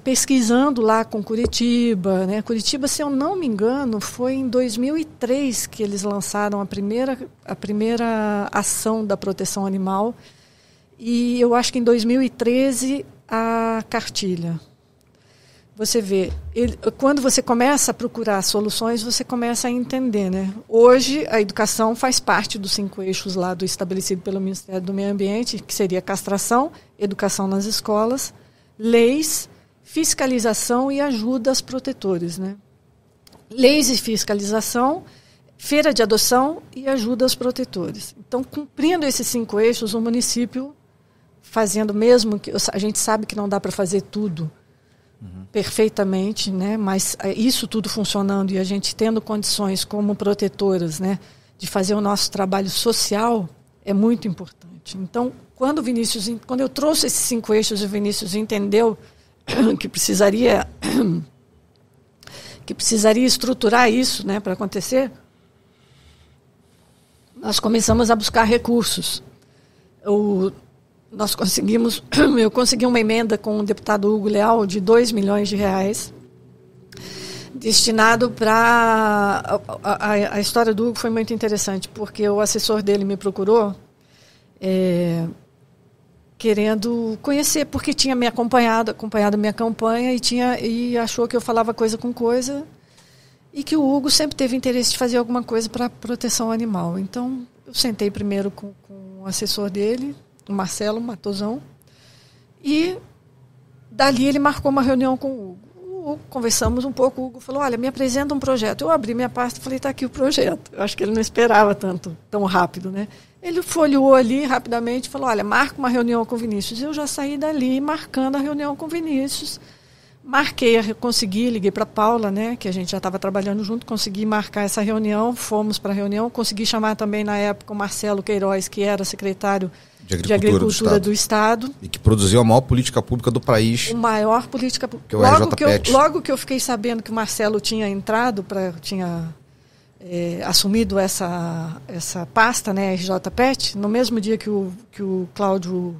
pesquisando lá com Curitiba, né? Curitiba, se eu não me engano, foi em 2003 que eles lançaram a primeira ação da proteção animal, e eu acho que em 2013 a cartilha. Você vê, quando você começa a procurar soluções, você começa a entender, né? Hoje, a educação faz parte dos 5 eixos lá do estabelecido pelo Ministério do Meio Ambiente, que seria castração, educação nas escolas, leis, fiscalização e ajuda aos protetores, né? Leis e fiscalização, feira de adoção e ajuda aos protetores. Então, cumprindo esses 5 eixos, o município fazendo, mesmo que a gente sabe que não dá para fazer tudo perfeitamente, né? Mas isso tudo funcionando e a gente tendo condições como protetoras, né, de fazer o nosso trabalho social, é muito importante. Então, quando eu trouxe esses 5 eixos, o Vinícius entendeu que precisaria estruturar isso, né, para acontecer, nós começamos a buscar recursos. Eu consegui uma emenda com o deputado Hugo Leal de R$2 milhões, destinado para... A história do Hugo foi muito interessante, porque o assessor dele me procurou querendo conhecer, porque tinha me acompanhado a minha campanha e achou que eu falava coisa com coisa, e que o Hugo sempre teve interesse de fazer alguma coisa para a proteção animal. Então, eu sentei primeiro com o assessor dele, o Marcelo Matosão, e dali ele marcou uma reunião com o Hugo. Conversamos um pouco, o Hugo falou, olha, me apresenta um projeto. Eu abri minha pasta e falei, está aqui o projeto. Eu acho que ele não esperava tão rápido, né? Ele folheou ali rapidamente e falou, olha, marca uma reunião com o Vinícius. Eu já saí dali marcando a reunião com o Vinícius Consegui, liguei para a Paula, né, que a gente já estava trabalhando junto, consegui marcar essa reunião, fomos para a reunião, consegui chamar também na época o Marcelo Queiroz, que era secretário de Agricultura do Estado. E que produziu a maior política pública do país. A maior política pública. Logo que eu fiquei sabendo que o Marcelo tinha entrado, tinha assumido essa pasta, né, RJPET, no mesmo dia que o Cláudio,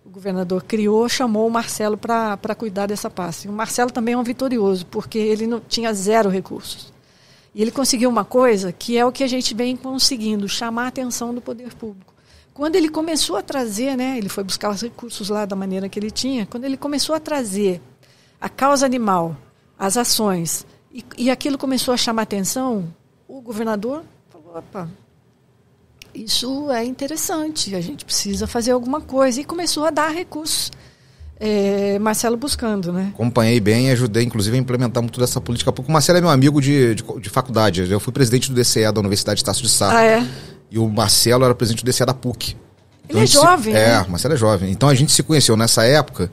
o governador, chamou o Marcelo para cuidar dessa pasta. E o Marcelo também é um vitorioso, porque ele não tinha 0 recursos. E ele conseguiu uma coisa que é o que a gente vem conseguindo, chamar a atenção do poder público. Quando ele começou a trazer, né, ele foi buscar os recursos lá da maneira que ele tinha, quando ele começou a trazer a causa animal, as ações, e aquilo começou a chamar a atenção, o governador falou, opa, isso é interessante, a gente precisa fazer alguma coisa. E começou a dar recursos. Marcelo buscando, né? Acompanhei bem e ajudei, inclusive, a implementar muito dessa política pública. O Marcelo é meu amigo de faculdade. Eu fui presidente do DCE da Universidade de Estácio de Sá. Ah, é? E o Marcelo era presidente do DCE da PUC. Ele é jovem, né? O Marcelo é jovem. Então a gente se conheceu nessa época.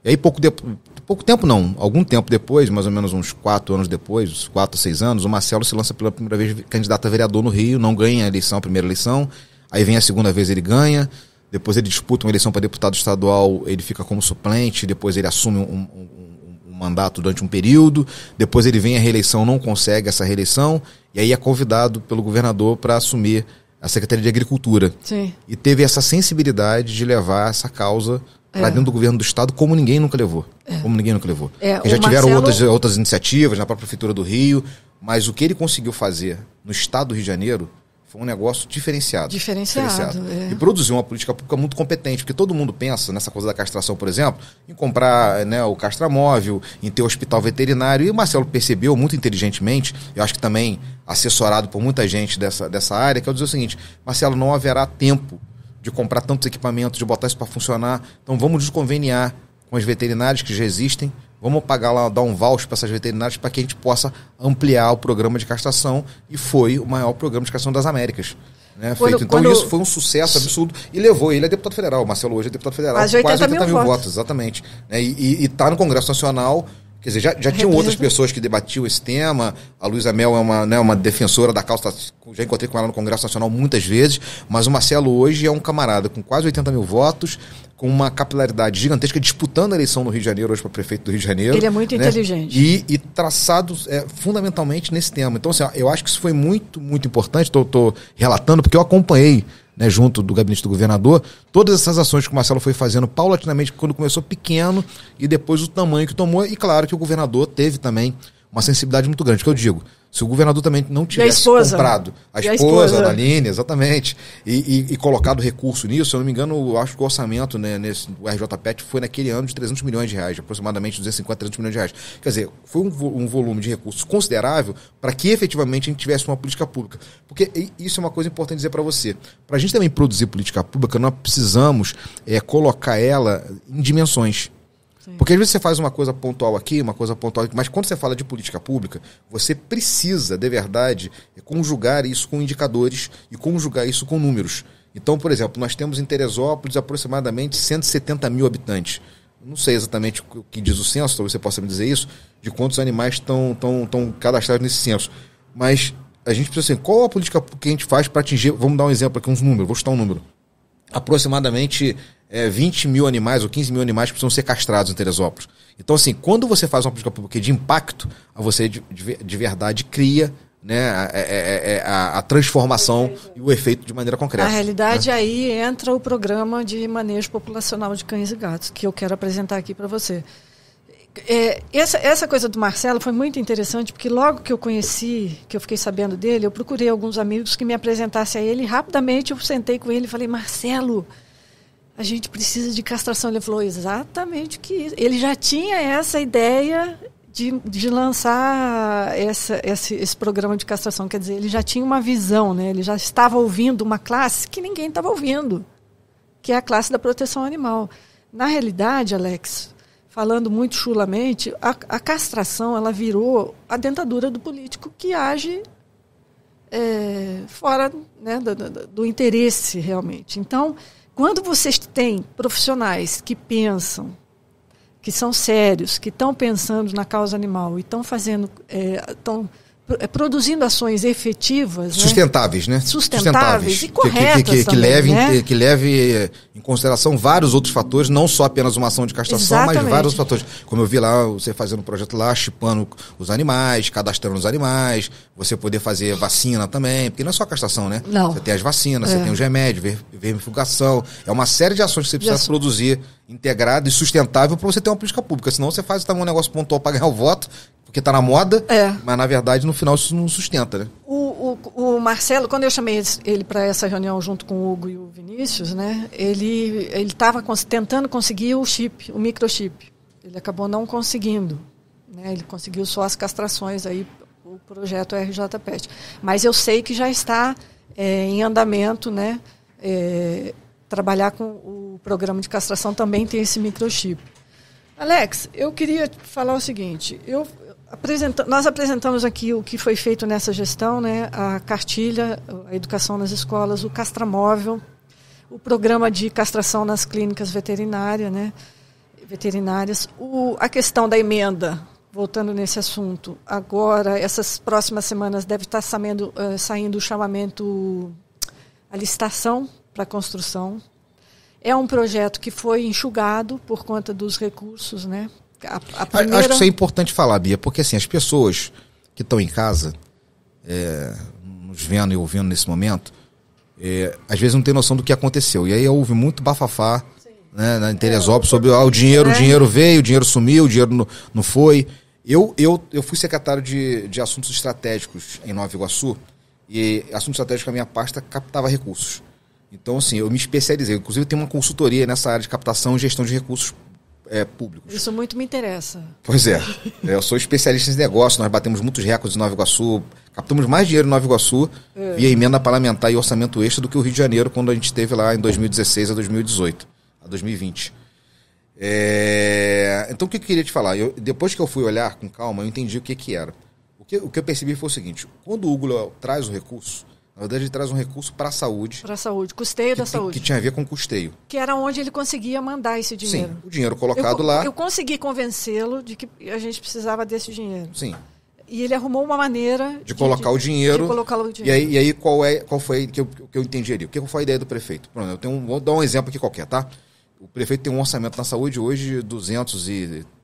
E aí pouco tempo não, algum tempo depois, mais ou menos uns 4 anos depois, uns 4 ou 6 anos, o Marcelo se lança pela primeira vez candidato a vereador no Rio, não ganha a primeira eleição, aí vem a segunda vez ele ganha, depois ele disputa uma eleição para deputado estadual, ele fica como suplente, depois ele assume um mandato durante um período, depois ele vem à reeleição, não consegue essa reeleição, e aí é convidado pelo governador para assumir a Secretaria de Agricultura. Sim. E teve essa sensibilidade de levar essa causa lá dentro do governo do Estado, como ninguém nunca levou. Como ninguém nunca levou. Já tiveram outras iniciativas na própria Prefeitura do Rio, mas o que ele conseguiu fazer no Estado do Rio de Janeiro foi um negócio diferenciado. E produziu uma política pública muito competente, porque todo mundo pensa nessa coisa da castração, por exemplo, em comprar, né, o castramóvel, em ter o hospital veterinário, e o Marcelo percebeu muito inteligentemente, eu acho que também assessorado por muita gente dessa área, que é dizer o seguinte, Marcelo, não haverá tempo de comprar tantos equipamentos, de botar isso para funcionar, então vamos desconveniar com as veterinárias que já existem, vamos pagar lá, dar um voucher para essas veterinárias para que a gente possa ampliar o programa de castração, e foi o maior programa de castração das Américas, né, feito. Então isso foi um sucesso absurdo e levou ele a deputado federal. O Marcelo hoje é deputado federal, quase 80 mil votos, exatamente, né, e está no Congresso Nacional. Quer dizer, já tinham outras pessoas que debatiam esse tema. A Luísa Mel é uma defensora da causa, já encontrei com ela no Congresso Nacional muitas vezes, mas o Marcelo hoje é um camarada com quase 80 mil votos, com uma capilaridade gigantesca, disputando a eleição no Rio de Janeiro, hoje para prefeito do Rio de Janeiro. Ele é muito inteligente. E traçado fundamentalmente nesse tema. Então, assim, eu acho que isso foi muito, muito importante. Estou relatando, porque eu acompanhei, né, junto do gabinete do governador, todas essas ações que o Marcelo foi fazendo paulatinamente, quando começou pequeno, e depois o tamanho que tomou. E claro que o governador teve também uma sensibilidade muito grande, que eu digo, se o governador também não tivesse comprado a esposa da Aline, exatamente, e colocado recurso nisso, se eu não me engano, eu acho que o orçamento, né, o RJPET foi naquele ano de 300 milhões de reais, aproximadamente 250, 300 milhões de reais. Quer dizer, foi um volume de recursos considerável para que efetivamente a gente tivesse uma política pública. Porque isso é uma coisa importante dizer para você. Para a gente também produzir política pública, nós precisamos colocar ela em dimensões. Porque às vezes você faz uma coisa pontual aqui, uma coisa pontual aqui, mas quando você fala de política pública, você precisa, de verdade, conjugar isso com indicadores e conjugar isso com números. Então, por exemplo, nós temos em Teresópolis aproximadamente 170 mil habitantes. Não sei exatamente o que diz o censo, talvez você possa me dizer isso, de quantos animais estão cadastrados nesse censo. Mas a gente precisa assim, qual a política que a gente faz para atingir, vamos dar um exemplo aqui, uns números, vou chutar um número. Aproximadamente 20 mil animais ou 15 mil animais precisam ser castrados em Teresópolis. Então, assim, quando você faz uma política pública de impacto, você de verdade cria, né, a transformação e o efeito de maneira concreta. Na realidade, aí entra o programa de manejo populacional de cães e gatos, que eu quero apresentar aqui para você. Essa coisa do Marcelo foi muito interessante, porque logo que eu conheci, que eu fiquei sabendo dele, eu procurei alguns amigos que me apresentassem a ele, e rapidamente eu sentei com ele e falei, Marcelo, a gente precisa de castração. Ele falou exatamente o que isso. Ele já tinha essa ideia de lançar esse programa de castração. Quer dizer, ele já tinha uma visão, né? Ele já estava ouvindo uma classe que ninguém estava ouvindo, que é a classe da proteção animal. Na realidade, Alex, falando muito chulamente, a castração ela virou a dentadura do político que age fora, né, do interesse realmente. Então, quando vocês têm profissionais que pensam, que são sérios, que estão pensando na causa animal e estão fazendo, produzindo ações efetivas, sustentáveis, né? Sustentáveis e corretas também, que leve em consideração vários outros fatores, não só apenas uma ação de castração, Exatamente. Mas vários outros fatores. Como eu vi lá, você fazendo um projeto lá, chipando os animais, cadastrando os animais, você poder fazer vacina também, porque não é só castração, né? Não. Você tem as vacinas, você tem os remédios, vermifugação, é uma série de ações que você precisa produzir integrado e sustentável para você ter uma política pública, senão você faz um negócio pontual para ganhar o voto, porque está na moda, mas na verdade no final isso não sustenta, né? O Marcelo, quando eu chamei ele para essa reunião junto com o Hugo e o Vinícius, né, ele estava tentando conseguir o chip, o microchip. Ele acabou não conseguindo, né? Ele conseguiu só as castrações aí, o projeto RJPET. Mas eu sei que já está em andamento, né? Trabalhar com o programa de castração também tem esse microchip. Alex, eu queria falar o seguinte, nós apresentamos aqui o que foi feito nessa gestão, né? A cartilha, a educação nas escolas, o castramóvel, o programa de castração nas clínicas veterinárias, né? A questão da emenda, voltando nesse assunto, agora, essas próximas semanas, deve estar saindo o chamamento, a licitação para a construção. É um projeto que foi enxugado por conta dos recursos, né? Acho que isso é importante falar, Bia, porque assim, as pessoas que estão em casa, nos vendo e ouvindo nesse momento, às vezes não tem noção do que aconteceu. E aí houve muito bafafá, né, em Teresópolis sobre o dinheiro veio, o dinheiro sumiu, o dinheiro não foi. Eu fui secretário de Assuntos Estratégicos em Nova Iguaçu, e Assuntos Estratégicos, a minha pasta, captava recursos. Então, assim, eu me especializei. Inclusive, tem uma consultoria nessa área de captação e gestão de recursos públicos. Isso muito me interessa. Pois é. Eu sou especialista nesse negócio. Nós batemos muitos recordes em Nova Iguaçu. Captamos mais dinheiro em Nova Iguaçu via emenda parlamentar e orçamento extra do que o Rio de Janeiro, quando a gente esteve lá em 2016 a 2018, a 2020. Então, o que eu queria te falar? Depois que eu fui olhar com calma, eu entendi o que era. O que eu percebi foi o seguinte. Quando o Hugo traz o recurso, na verdade, ele traz um recurso para a saúde. Para a saúde, custeio da saúde. Que tinha a ver com custeio. Que era onde ele conseguia mandar esse dinheiro. Sim, o dinheiro colocado lá. Eu consegui convencê-lo de que a gente precisava desse dinheiro. Sim. E ele arrumou uma maneira de colocar o dinheiro. De colocar o dinheiro. E aí qual foi que eu entendi ali? O que foi a ideia do prefeito? Pronto, vou dar um exemplo aqui qualquer, tá? O prefeito tem um orçamento na saúde hoje de se eu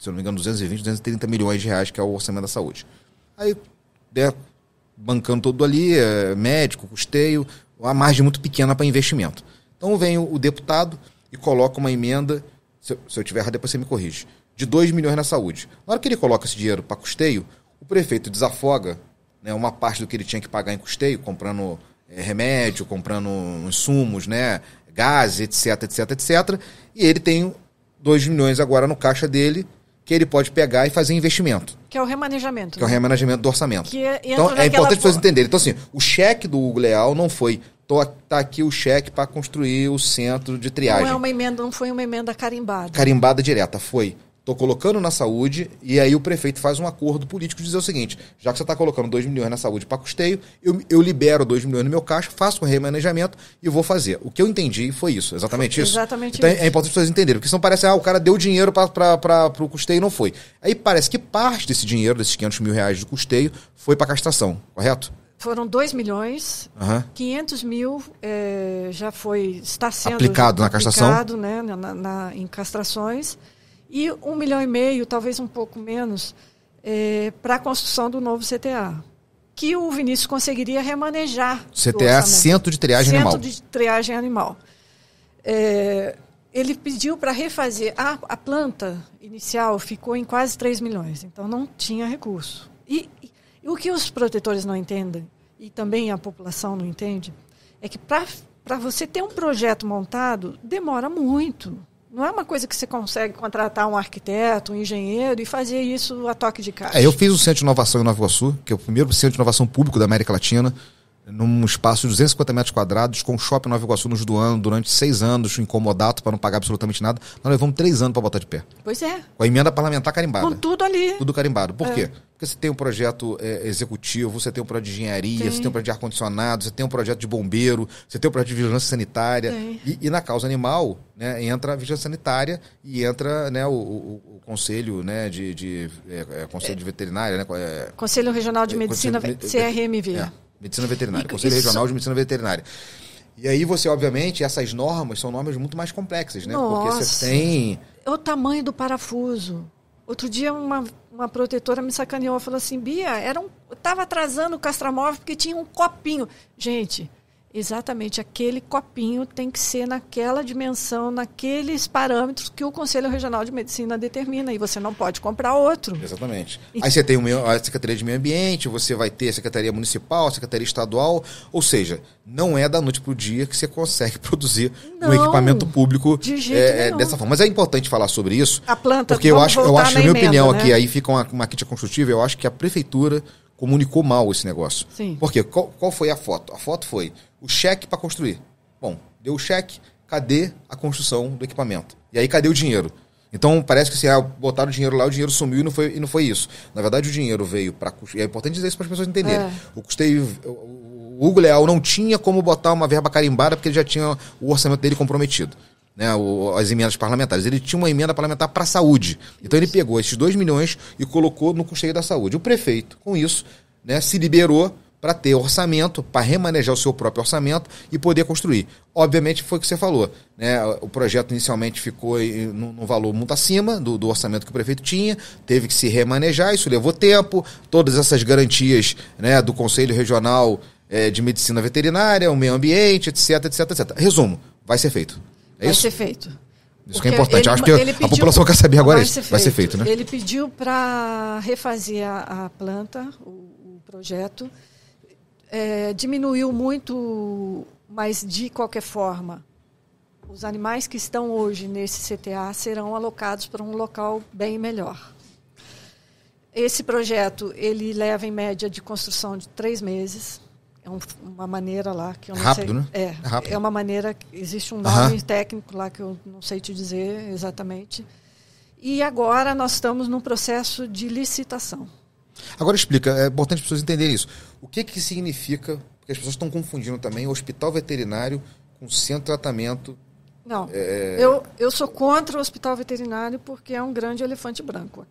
não me engano, 220, 230 milhões de reais, que é o orçamento da saúde. Aí, bancando tudo ali, médico, custeio, uma margem muito pequena para investimento. Então vem o deputado e coloca uma emenda, se eu tiver errado, depois você me corrige, de 2 milhões na saúde. Na hora que ele coloca esse dinheiro para custeio, o prefeito desafoga, né, uma parte do que ele tinha que pagar em custeio, comprando remédio, comprando insumos, né, gás, etc, e ele tem 2 milhões agora no caixa dele, que ele pode pegar e fazer investimento. Que é o remanejamento. Que é o remanejamento do orçamento. Então é importante vocês entenderem. Então, assim, o cheque do Hugo Leal não foi, tá aqui o cheque para construir o centro de triagem. Não foi uma emenda carimbada. Carimbada direta, foi. Estou colocando na saúde, e aí o prefeito faz um acordo político de dizer o seguinte, já que você está colocando 2 milhões na saúde para custeio, eu libero 2 milhões no meu caixa, faço um remanejamento e vou fazer. O que eu entendi foi isso, exatamente isso? Exatamente então, isso. É importante vocês entenderem, porque senão parece, o cara deu dinheiro para o custeio e não foi. Aí parece que parte desse dinheiro, desses 500 mil reais de custeio, foi para castração, correto? Foram 2 milhões, 500 mil está sendo aplicado na castração, né, em castrações, e 1,5 milhão, talvez um pouco menos, para a construção do novo CTA, que o Vinícius conseguiria remanejar. CTA, Centro de Triagem Animal. Centro de Triagem Animal. Ele pediu para refazer. A planta inicial ficou em quase 3 milhões, então não tinha recurso. E o que os protetores não entendem, e também a população não entende, é que para você ter um projeto montado, demora muito. Não é uma coisa que você consegue contratar um arquiteto, um engenheiro e fazer isso a toque de caixa. Eu fiz o Centro de Inovação em Nova Iguaçu, que é o primeiro centro de inovação público da América Latina. num espaço de 250 metros quadrados, com o shopping Nova Iguaçu nos doando durante 6 anos, incomodado para não pagar absolutamente nada. Nós levamos 3 anos para botar de pé. Pois é. Com a emenda parlamentar carimbada. Com tudo ali. Tudo carimbado. Por quê? Porque você tem um projeto executivo, você tem um projeto de engenharia, você tem um projeto de ar-condicionado, você tem um projeto de bombeiro, você tem um projeto de vigilância sanitária. E na causa animal, né, entra a vigilância sanitária e entra, né, o conselho, né, conselho de veterinária. Né, Conselho Regional de Medicina, CRMV. Medicina Veterinária, Conselho Regional de Medicina Veterinária. E aí você, obviamente, essas normas são normas muito mais complexas, né? Nossa. Porque você tem... É o tamanho do parafuso. Outro dia uma protetora me sacaneou, falou assim, Bia, eu estava atrasando o castramóvel porque tinha um copinho. Gente, exatamente aquele copinho tem que ser naquela dimensão, naqueles parâmetros que o Conselho Regional de Medicina determina, e você não pode comprar outro. Exatamente. Aí você tem a Secretaria de Meio Ambiente, você vai ter a Secretaria Municipal, a Secretaria Estadual, ou seja, não é da noite para o dia que você consegue produzir um equipamento público de jeito dessa forma. Mas é importante falar sobre isso, a planta, porque eu acho, na minha opinião, né? aqui, aí fica uma crítica construtiva, eu acho que a Prefeitura comunicou mal esse negócio. Sim. Por quê? Qual foi a foto? A foto foi o cheque para construir. Bom, deu o cheque, cadê a construção do equipamento? E aí, cadê o dinheiro? Então, parece que botaram o dinheiro lá, o dinheiro sumiu e não foi isso. Na verdade, o dinheiro veio para... É importante dizer isso para as pessoas entenderem. O custeio... O Hugo Leal não tinha como botar uma verba carimbada porque ele já tinha o orçamento dele comprometido. Né, as emendas parlamentares. Ele tinha uma emenda parlamentar para a saúde. Então ele pegou esses 2 milhões e colocou no custeio da saúde. O prefeito, com isso, né, se liberou para ter orçamento, para remanejar o seu próprio orçamento e poder construir. Obviamente foi o que você falou. Né, o projeto inicialmente ficou num valor muito acima do orçamento que o prefeito tinha, teve que se remanejar, isso levou tempo, todas essas garantias, né, do Conselho Regional de Medicina Veterinária, o meio ambiente, etc, etc, etc. Resumo, vai ser feito. Vai ser feito. Isso que é importante. Acho que a população quer saber agora isso. Vai ser feito, né? Ele pediu para refazer a planta, o projeto. Diminuiu muito, mas de qualquer forma, os animais que estão hoje nesse CTA serão alocados para um local bem melhor. Esse projeto, ele leva em média de construção de 3 meses. É uma maneira lá que eu não rápido, sei. Né? Rápido. É uma maneira, existe um nome técnico lá que eu não sei te dizer exatamente. E agora nós estamos num processo de licitação. Agora explica, é importante as pessoas entenderem isso. O que significa, porque as pessoas estão confundindo também hospital veterinário com centro de tratamento. Não, eu sou contra o hospital veterinário porque é um grande elefante branco.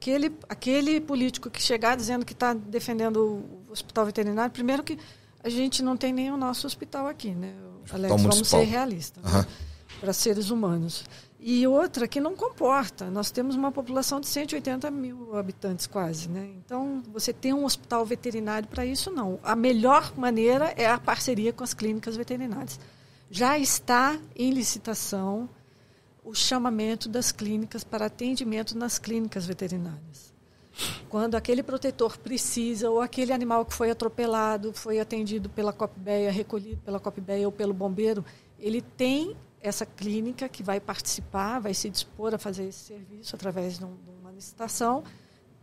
Aquele político que chegar dizendo que está defendendo o hospital veterinário, primeiro que a gente não tem nem o nosso hospital aqui, né, Alex? Vamos ser realistas, né? Para seres humanos. E outra que não comporta. Nós temos uma população de 180 mil habitantes quase, né? Então, você tem um hospital veterinário para isso, não. A melhor maneira é a parceria com as clínicas veterinárias. Já está em licitação o chamamento das clínicas para atendimento nas clínicas veterinárias. Quando aquele protetor precisa, ou aquele animal que foi atropelado, foi atendido pela Copbeia, recolhido pela Copbeia ou pelo bombeiro, ele tem essa clínica que vai participar, vai se dispor a fazer esse serviço através de uma licitação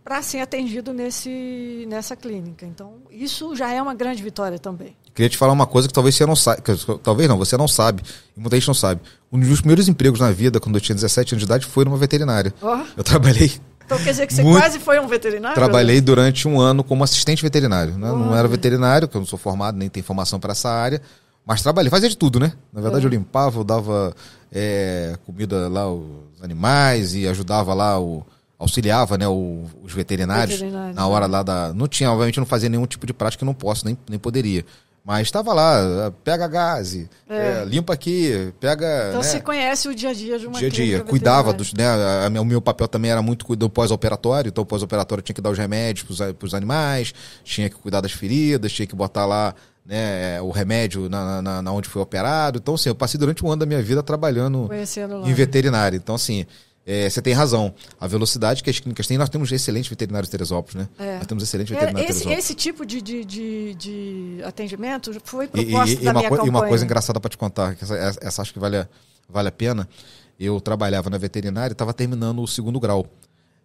para ser atendido nessa clínica. Então, isso já é uma grande vitória também. Queria te falar uma coisa que talvez você não saiba, você não sabe, e muita gente não sabe. Um dos primeiros empregos na vida, quando eu tinha 17 anos de idade, foi numa veterinária. Eu trabalhei... Então quer dizer que você quase foi um veterinário? Trabalhei durante 1 ano como assistente veterinário. Né? Não era veterinário, porque eu não sou formado, nem tenho formação para essa área. Mas trabalhei, fazia de tudo, né? Na verdade, eu limpava, eu dava comida lá aos animais e ajudava lá, auxiliava, né, os veterinários na hora lá Não tinha, obviamente, não fazia nenhum tipo de prática, eu não posso, nem poderia. Mas estava lá, pega gás, limpa aqui, pega... Então, né, você conhece o dia a dia de uma clínica cuidava dos... Né, o meu papel também era muito do pós-operatório, então o pós-operatório tinha que dar os remédios para os animais, tinha que cuidar das feridas, tinha que botar lá, né, o remédio na onde foi operado. Então, assim, eu passei durante 1 ano da minha vida trabalhando em veterinário. Então, assim... você tem razão. A velocidade que as clínicas têm, nós temos excelentes veterinários em Teresópolis, né? Nós temos excelentes veterinários em Teresópolis. Esse tipo de atendimento foi proposta da minha campanha. E uma coisa engraçada para te contar, que essa acho que vale a pena. Eu trabalhava na veterinária e estava terminando o 2º grau.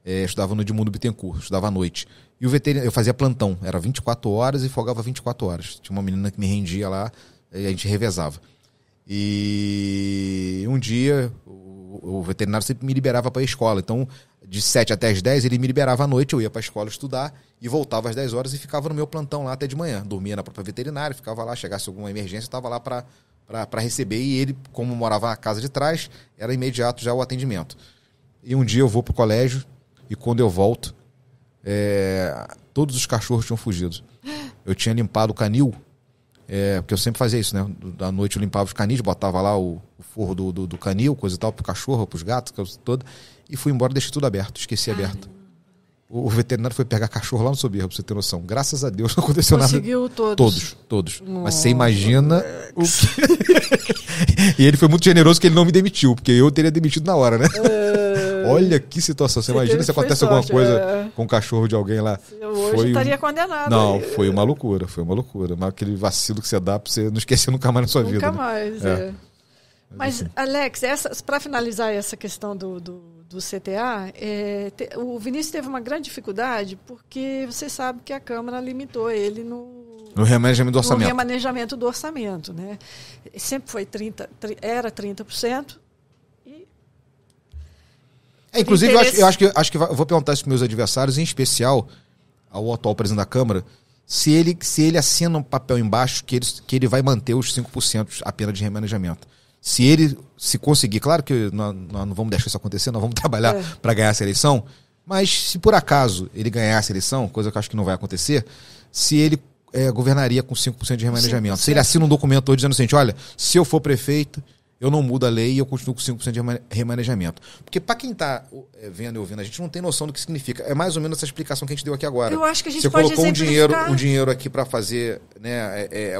estudava no Edmundo Bittencourt, estudava à noite. E o veterinário, eu fazia plantão, era 24 horas e folgava 24 horas. Tinha uma menina que me rendia lá e a gente revezava. E um dia o veterinário sempre me liberava para a escola. Então, de 7 até as 10, ele me liberava à noite, eu ia para a escola estudar e voltava às 10 horas e ficava no meu plantão lá até de manhã. Dormia na própria veterinária, ficava lá, chegasse alguma emergência, estava lá para receber. E ele, como morava na casa de trás, era imediato já o atendimento. E um dia eu vou pro colégio e quando eu volto, todos os cachorros tinham fugido. Eu tinha limpado o canil, porque eu sempre fazia isso, né? Da noite eu limpava os canis, botava lá o forro do canil, coisa e tal, pro cachorro, pros gatos, coisa toda, e fui embora, deixei tudo aberto, esqueci aberto. O veterinário foi pegar cachorro lá no Soberbo, pra você ter noção. Graças a Deus não aconteceu nada. Conseguiu todos? Todos. Mas você imagina o que... E ele foi muito generoso que ele não me demitiu, porque eu teria demitido na hora, né? Olha que situação. Você imagina se acontece alguma coisa com o cachorro de alguém lá. Eu hoje estaria condenado. Não, foi uma loucura. Mas aquele vacilo que você dá pra você não esquecer nunca mais na sua vida. Nunca mais, Mas, Alex, para finalizar essa questão do CTA, o Vinícius teve uma grande dificuldade porque você sabe que a Câmara limitou ele no remanejamento do orçamento. No remanejamento do orçamento, né? Sempre foi 30%. Inclusive, eu acho que eu vou perguntar isso para meus adversários, em especial ao atual presidente da Câmara, se ele assina um papel embaixo que ele vai manter os 5% apenas de remanejamento. Se ele conseguir, claro que nós não vamos deixar isso acontecer, nós vamos trabalhar para ganhar essa eleição, mas se por acaso ele ganhar essa eleição, coisa que eu acho que não vai acontecer, se ele governaria com 5% de remanejamento. 5%. Se ele assina um documento hoje dizendo o seguinte, olha, se eu for prefeito, eu não mudo a lei e eu continuo com 5% de remanejamento. Porque para quem está vendo e ouvindo, a gente não tem noção do que significa. É mais ou menos essa explicação que a gente deu aqui agora. Eu acho que a gente Você pode colocou um dinheiro aqui para fazer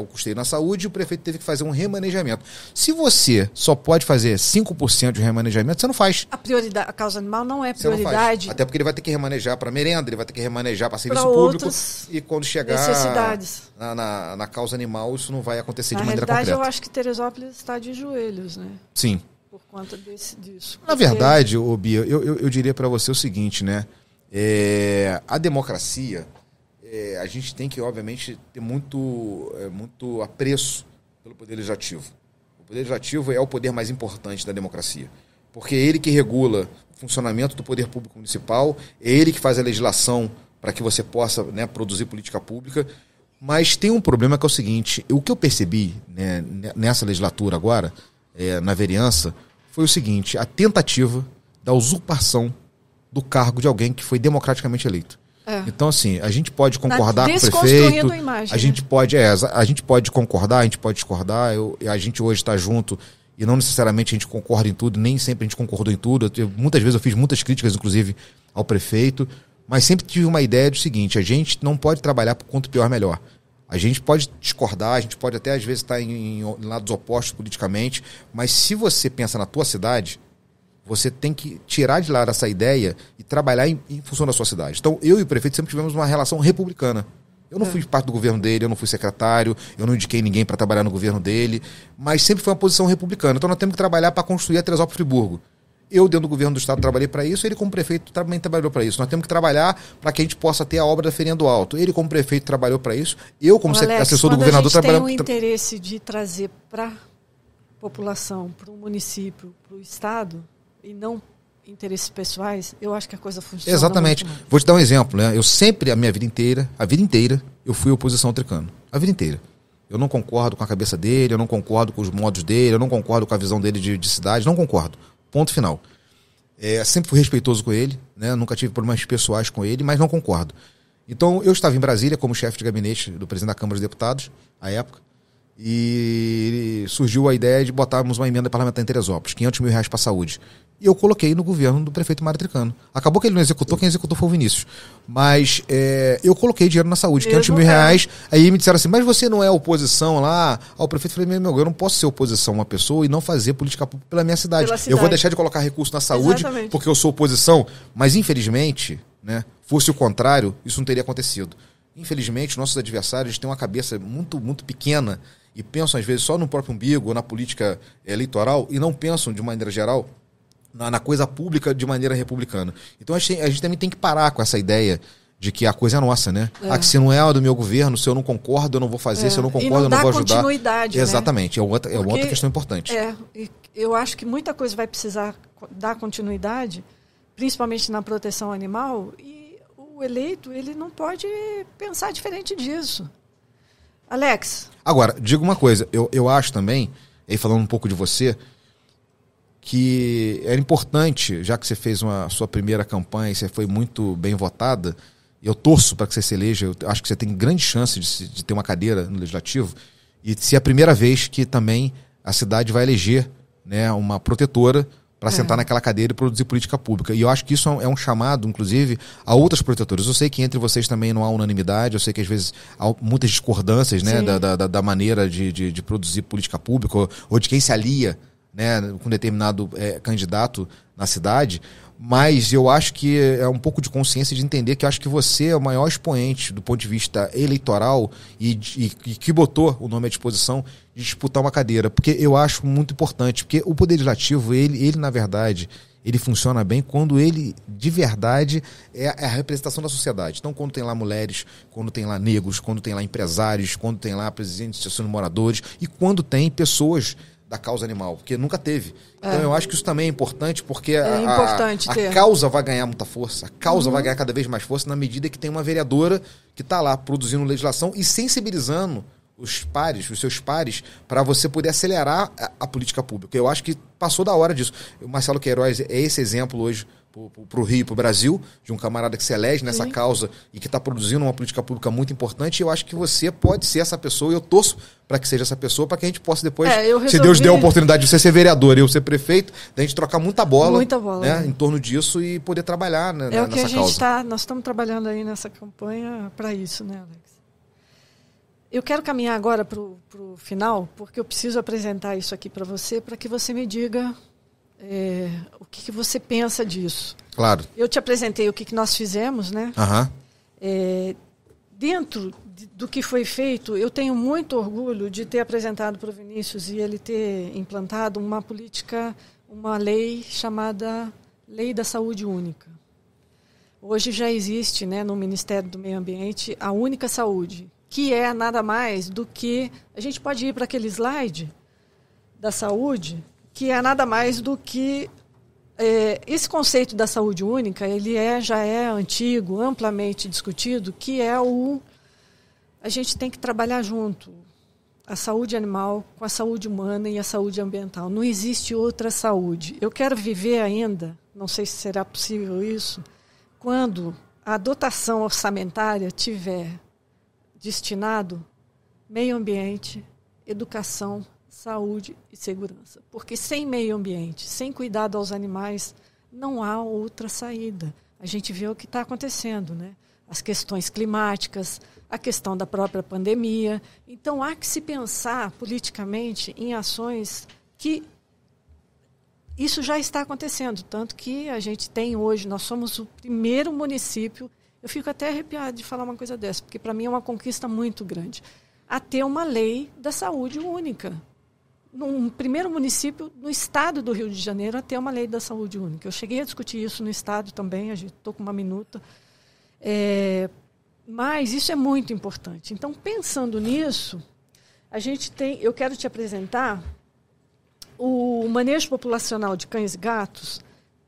o custeio na saúde e o prefeito teve que fazer um remanejamento. Se você só pode fazer 5% de remanejamento, você não faz. A causa animal não é prioridade. Até porque ele vai ter que remanejar para merenda, ele vai ter que remanejar para serviço público. E quando chegar na causa animal, isso não vai acontecer de maneira concreta. Na verdade, eu acho que Teresópolis está de joelhos. Né? Sim. Por conta disso. Na verdade, Bia, eu diria para você o seguinte, né? A democracia, a gente tem que, obviamente, ter muito apreço pelo Poder Legislativo. O Poder Legislativo é o poder mais importante da democracia, porque é ele que regula o funcionamento do Poder Público Municipal, é ele que faz a legislação para que você possa, né, produzir política pública. Mas tem um problema que é o seguinte, o que eu percebi, né, nessa legislatura agora, na vereança, foi o seguinte, a tentativa da usurpação do cargo de alguém que foi democraticamente eleito. Então, assim, a gente pode concordar com o prefeito, a gente pode concordar, a gente pode discordar, a gente hoje está junto e não necessariamente a gente concorda em tudo, nem sempre a gente concordou em tudo. Muitas vezes eu fiz muitas críticas, inclusive, ao prefeito, mas sempre tive uma ideia do seguinte, a gente não pode trabalhar por quanto pior melhor. A gente pode discordar, a gente pode até às vezes estar em lados opostos politicamente, mas se você pensa na tua cidade, você tem que tirar de lá essa ideia e trabalhar em função da sua cidade. Então, eu e o prefeito sempre tivemos uma relação republicana. Eu não fui parte do governo dele, eu não fui secretário, eu não indiquei ninguém para trabalhar no governo dele, mas sempre foi uma posição republicana. Então, nós temos que trabalhar para construir a Teresópolis-Friburgo. Eu, dentro do governo do estado, trabalhei para isso, ele como prefeito também trabalhou para isso. Nós temos que trabalhar para que a gente possa ter a obra da Feirinha do Alto. Ele, como prefeito, trabalhou para isso. Eu, como assessor do governador, trabalhei... Quando a gente tem o interesse de trazer para a população, para o município, para o estado, e não interesses pessoais, eu acho que a coisa funciona. Exatamente. Vou te dar um exemplo, né? Eu sempre, a vida inteira, eu fui oposição ao Tricano. A vida inteira. Eu não concordo com a cabeça dele, eu não concordo com os modos dele, eu não concordo com a visão dele de cidade, não concordo. Ponto final. Sempre fui respeitoso com ele, né? Nunca tive problemas pessoais com ele, mas não concordo. Então, eu estava em Brasília como chefe de gabinete do presidente da Câmara dos Deputados, à época, e surgiu a ideia de botarmos uma emenda parlamentar em Teresópolis, R$500 mil para a saúde. E eu coloquei no governo do prefeito Mário Tricano. Acabou que ele não executou, quem executou foi o Vinícius. Mas eu coloquei dinheiro na saúde, R$500 mil. Aí me disseram assim, mas você não é oposição lá ao prefeito? Eu falei, eu não posso ser oposição a uma pessoa e não fazer política pública pela minha cidade. Eu vou deixar de colocar recurso na saúde porque eu sou oposição. Mas infelizmente, né, fosse o contrário, isso não teria acontecido. Infelizmente, nossos adversários têm uma cabeça muito, muito pequena e pensam às vezes só no próprio umbigo ou na política eleitoral e não pensam de maneira geral na coisa pública de maneira republicana. Então a gente também tem que parar com essa ideia de que a coisa é nossa, né? Que se não é do meu governo, se eu não concordo, eu não vou fazer, se eu não concordo, eu não vou ajudar. Continuidade, exatamente, né? É outra questão importante. Eu acho que muita coisa vai precisar dar continuidade, principalmente na proteção animal, e o eleito, ele não pode pensar diferente disso. Alex. Agora, diga uma coisa, eu acho também, aí falando um pouco de você, que era importante, já que você fez a sua primeira campanha e você foi muito bem votada, eu torço para que você se eleja, eu acho que você tem grande chance de ter uma cadeira no Legislativo, e se é a primeira vez que também a cidade vai eleger, né, uma protetora para sentar naquela cadeira e produzir política pública. E eu acho que isso é um chamado, inclusive, a outras protetoras. Eu sei que entre vocês também não há unanimidade, eu sei que às vezes há muitas discordâncias, né, da maneira de produzir política pública ou de quem se alia, né, com determinado candidato na cidade, mas eu acho que é um pouco de consciência de entender que eu acho que você é o maior expoente do ponto de vista eleitoral e que botou o nome à disposição de disputar uma cadeira, porque eu acho muito importante, porque o Poder Legislativo, ele na verdade, ele funciona bem quando ele, de verdade, é a representação da sociedade. Então, quando tem lá mulheres, quando tem lá negros, quando tem lá empresários, quando tem lá presidentes de associação de moradores e quando tem pessoas da causa animal, porque nunca teve. Então eu acho que isso também é importante, porque a causa vai ganhar muita força, a causa vai ganhar cada vez mais força na medida que tem uma vereadora que está lá produzindo legislação e sensibilizando os seus pares, para você poder acelerar a política pública. Eu acho que passou da hora disso. O Marcelo Queiroz é esse exemplo hoje para o Rio e para o Brasil, de um camarada que se elege nessa causa e que está produzindo uma política pública muito importante, e eu acho que você pode ser essa pessoa, e eu torço para que seja essa pessoa, para que a gente possa depois, se Deus der a oportunidade de você ser vereador e eu ser prefeito, da gente trocar muita bola né, em torno disso e poder trabalhar, né, nessa causa. É o que a gente nós estamos trabalhando aí nessa campanha para isso, né, Alex? Eu quero caminhar agora para o final, porque eu preciso apresentar isso aqui para você, para que você me diga o que você pensa disso. Claro. Eu te apresentei o que nós fizemos, né? Dentro do que foi feito, eu tenho muito orgulho de ter apresentado para o Vinícius e ele ter implantado uma política, uma lei chamada Lei da Saúde Única. Hoje já existe, né, no Ministério do Meio Ambiente a Única Saúde, que é nada mais do que... A gente pode ir para aquele slide da saúde, que é nada mais do que... esse conceito da saúde única, ele já é antigo, amplamente discutido, que é a gente tem que trabalhar junto. A saúde animal com a saúde humana e a saúde ambiental. Não existe outra saúde. Eu quero viver ainda, não sei se será possível isso, quando a dotação orçamentária tiver destinado meio ambiente, educação, saúde e segurança. Porque sem meio ambiente, sem cuidado aos animais, não há outra saída. A gente vê o que está acontecendo, né? As questões climáticas, a questão da própria pandemia. Então, há que se pensar politicamente em ações que isso já está acontecendo. Tanto que a gente tem hoje, nós somos o primeiro município. Eu fico até arrepiada de falar uma coisa dessa, porque para mim é uma conquista muito grande. A ter uma lei da saúde única. Num primeiro município no estado do Rio de Janeiro a ter uma lei da saúde única. Eu cheguei a discutir isso no estado também, estou com uma minuta. Mas isso é muito importante. Então, pensando nisso, eu quero te apresentar o manejo populacional de cães e gatos,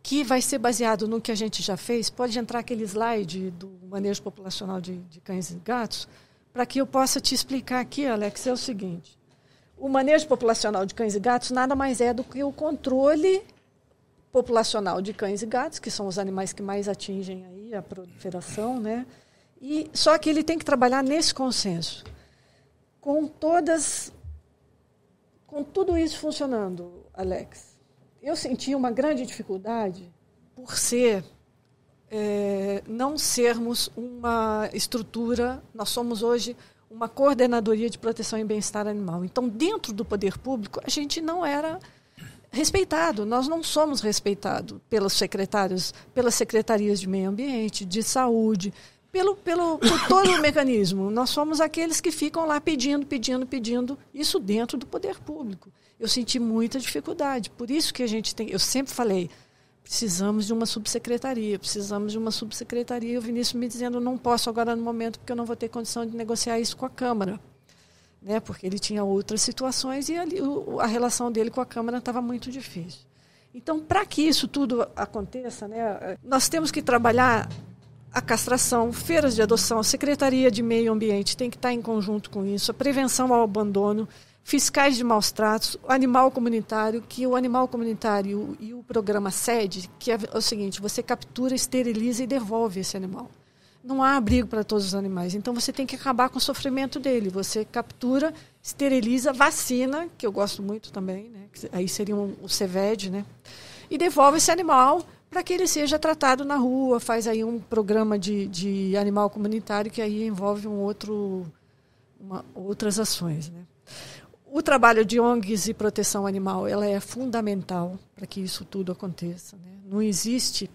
que vai ser baseado no que a gente já fez. Pode entrar aquele slide do manejo populacional de cães e gatos, para que eu possa te explicar aqui, Alex, é o seguinte. O manejo populacional de cães e gatos nada mais é do que o controle populacional de cães e gatos, que são os animais que mais atingem aí a proliferação, né? Só que ele tem que trabalhar nesse consenso. Com tudo isso funcionando, Alex, eu senti uma grande dificuldade por não sermos uma estrutura, nós somos hoje uma coordenadoria de proteção e bem-estar animal. Então, dentro do poder público, a gente não era respeitado, nós não somos respeitados pelos secretários, pelas secretarias de meio ambiente, de saúde, por todo o mecanismo. Nós somos aqueles que ficam lá pedindo, isso dentro do poder público. Eu senti muita dificuldade, por isso que a gente tem, eu sempre falei, precisamos de uma subsecretaria. E o Vinícius me dizendo, não posso agora no momento, porque eu não vou ter condição de negociar isso com a Câmara. Né? Porque ele tinha outras situações e ali, a relação dele com a Câmara estava muito difícil. Então, para que isso tudo aconteça, né, nós temos que trabalhar a castração, feiras de adoção, Secretaria de Meio Ambiente tem que estar em conjunto com isso, a prevenção ao abandono, fiscais de maus tratos, o animal comunitário, que o animal comunitário e o programa SED, que é o seguinte, você captura, esteriliza e devolve esse animal. Não há abrigo para todos os animais, então você tem que acabar com o sofrimento dele. Você captura, esteriliza, vacina, que eu gosto muito também, né? Aí seria o CVED, né? E devolve esse animal para que ele seja tratado na rua, faz aí um programa de animal comunitário que aí envolve outras ações, né? O trabalho de ONGs e proteção animal, ela é fundamental para que isso tudo aconteça, né? Não existe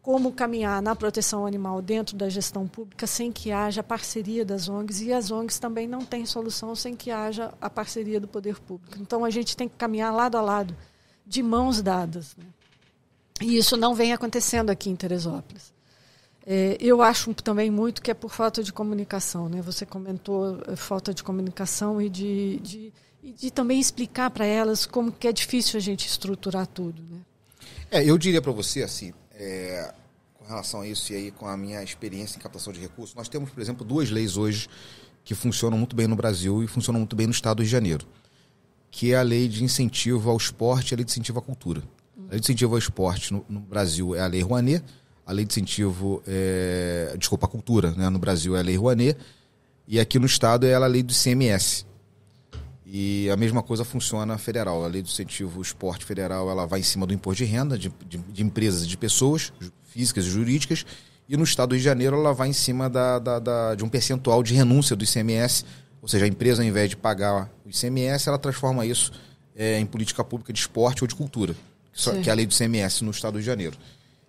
como caminhar na proteção animal dentro da gestão pública sem que haja parceria das ONGs, e as ONGs também não têm solução sem que haja a parceria do poder público. Então, a gente tem que caminhar lado a lado, de mãos dadas, né? E isso não vem acontecendo aqui em Teresópolis. Eu acho também muito que é por falta de comunicação, né? Você comentou falta de comunicação e de também explicar para elas como que é difícil a gente estruturar tudo, né? Eu diria para você, assim, com relação a isso e aí com a minha experiência em captação de recursos, nós temos, por exemplo, 2 leis hoje que funcionam muito bem no Brasil e funcionam muito bem no estado do Rio de Janeiro, que é a lei de incentivo ao esporte e a lei de incentivo à cultura. A lei de incentivo ao esporte no Brasil é a Lei Rouanet, a lei de incentivo, à cultura, né, no Brasil é a Lei Rouanet, e aqui no estado é a lei do ICMS. E a mesma coisa funciona a federal. A lei do incentivo ao esporte federal, ela vai em cima do imposto de renda de empresas e de pessoas físicas e jurídicas, e no estado do Rio de Janeiro ela vai em cima de um percentual de renúncia do ICMS, ou seja, a empresa, ao invés de pagar o ICMS, ela transforma isso em política pública de esporte ou de cultura, que é a lei do ICMS no estado do Rio de Janeiro.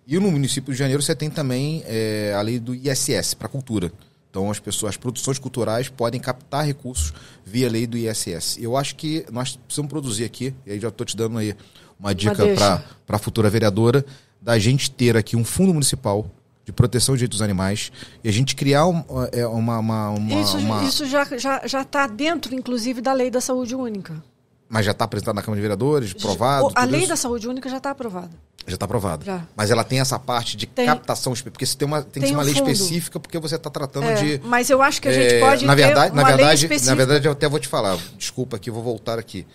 E no município do Rio de Janeiro você tem também a lei do ISS para cultura. Então as produções culturais podem captar recursos via lei do ISS. Eu acho que nós precisamos produzir aqui, e aí já estou te dando aí uma dica para a futura vereadora, da gente ter aqui um fundo municipal de proteção de direitos dos animais e a gente criar Isso já está dentro, inclusive, da lei da saúde única. Mas já está apresentado na Câmara de Vereadores, aprovado? A lei da saúde única já está aprovada. Já está aprovado. Já. Mas ela tem essa parte de captação, porque você tem que ser uma lei específica, porque você está tratando de... Mas eu acho que a gente pode lei específica. Na verdade, eu até vou te falar, desculpa aqui, vou voltar aqui.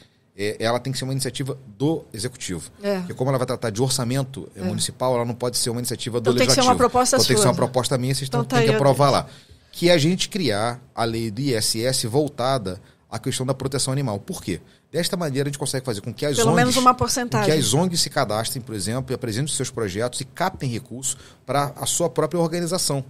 Ela tem que ser uma iniciativa do Executivo. Porque como ela vai tratar de orçamento municipal, ela não pode ser uma iniciativa do Legislativo. Tem que ser uma proposta sua. Tem que ser uma proposta minha, vocês têm que aprovar lá. Que é a gente criar a lei do ISS voltada à questão da proteção animal. Por quê? Desta maneira, a gente consegue fazer com que as Pelo menos uma porcentagem. Com que as ONGs se cadastrem, por exemplo, e apresentem os seus projetos e captem recursos para a sua própria organização.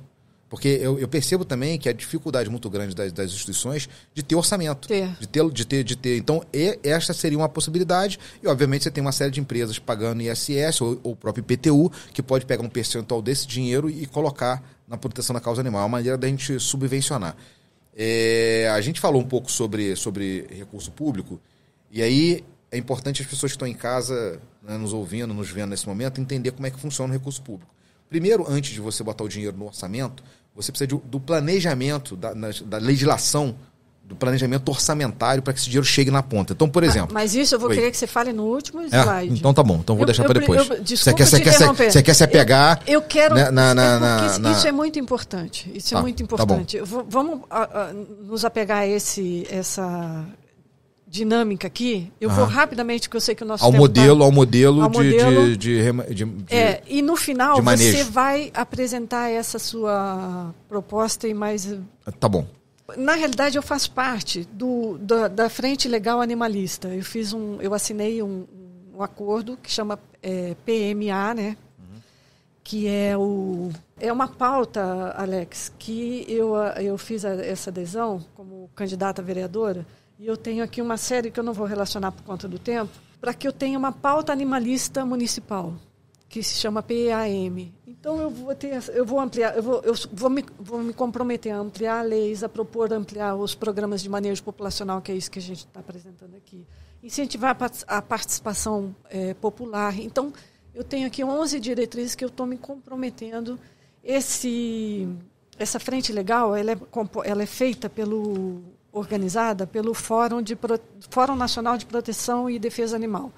Porque eu percebo também que a dificuldade muito grande das instituições de ter orçamento. De ter. Então, esta seria uma possibilidade. E, obviamente, você tem uma série de empresas pagando ISS ou o próprio IPTU, que pode pegar um percentual desse dinheiro e colocar na proteção da causa animal. É uma maneira da gente subvencionar. A gente falou um pouco sobre recurso público. E aí é importante as pessoas que estão em casa, né, nos ouvindo, nos vendo nesse momento, entender como é que funciona o recurso público. Primeiro, antes de você botar o dinheiro no orçamento, você precisa do planejamento, da legislação, do planejamento orçamentário para que esse dinheiro chegue na ponta. Então, por exemplo... Mas isso eu vou querer que você fale no último slide. Então tá bom, então vou deixar para depois. Você quer se apegar... Eu quero... Isso é muito importante. Isso é muito importante. Tá vamos nos apegar a essa dinâmica aqui. Eu vou rapidamente, porque eu sei que o nosso ao tempo modelo de e no final você vai apresentar essa sua proposta e mais... Tá bom. Na realidade, eu faço parte da Frente Legal Animalista. Eu assinei um acordo que chama PMA, né? Que é uma pauta, Alex, que eu fiz essa adesão como candidata a vereadora. E eu tenho aqui uma série que eu não vou relacionar por conta do tempo, para que eu tenha uma pauta animalista municipal, que se chama PAM. Então eu vou ampliar, vou me comprometer a ampliar leis, a propor ampliar os programas de manejo populacional, que é isso que a gente está apresentando aqui. Incentivar a participação popular. Então, Eu tenho aqui 11 diretrizes que eu estou me comprometendo. Essa frente legal, ela é feita organizada pelo Fórum Nacional de Proteção e Defesa Animal,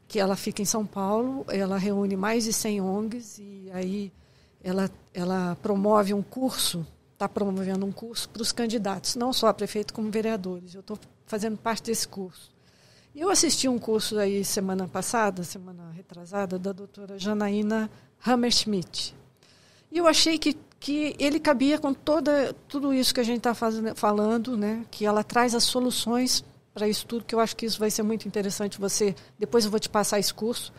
que ela fica em São Paulo, ela reúne mais de 100 ONGs e aí ela promove um curso, está promovendo um curso para os candidatos, não só a prefeito como vereadores. Eu estou fazendo parte desse curso. Eu assisti um curso aí semana retrasada, da doutora Janaína Hammerschmidt. E eu achei que ele cabia com tudo isso que a gente está falando, né? Que ela traz as soluções para isso tudo, que eu acho que isso vai ser muito interessante. Depois eu vou te passar esse curso,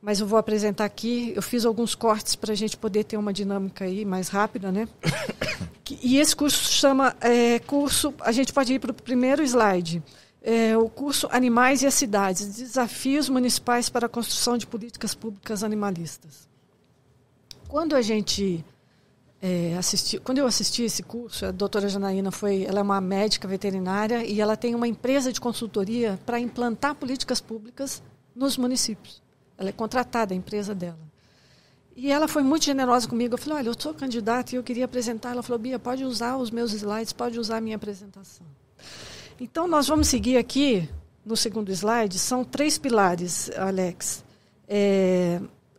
mas eu vou apresentar aqui. Eu fiz alguns cortes para a gente poder ter uma dinâmica aí mais rápida, né? E esse curso chama a gente pode ir para o primeiro slide. O curso Animais e as Cidades, Desafios Municipais para a Construção de Políticas Públicas Animalistas. Quando eu assisti esse curso, a doutora Janaína ela é uma médica veterinária e ela tem uma empresa de consultoria para implantar políticas públicas nos municípios. Ela é contratada, a empresa dela. E ela foi muito generosa comigo. Eu falei, olha, eu sou candidata e eu queria apresentar. Ela falou, Bia, pode usar os meus slides, pode usar a minha apresentação. Então, nós vamos seguir aqui, no segundo slide, são 3 pilares, Alex.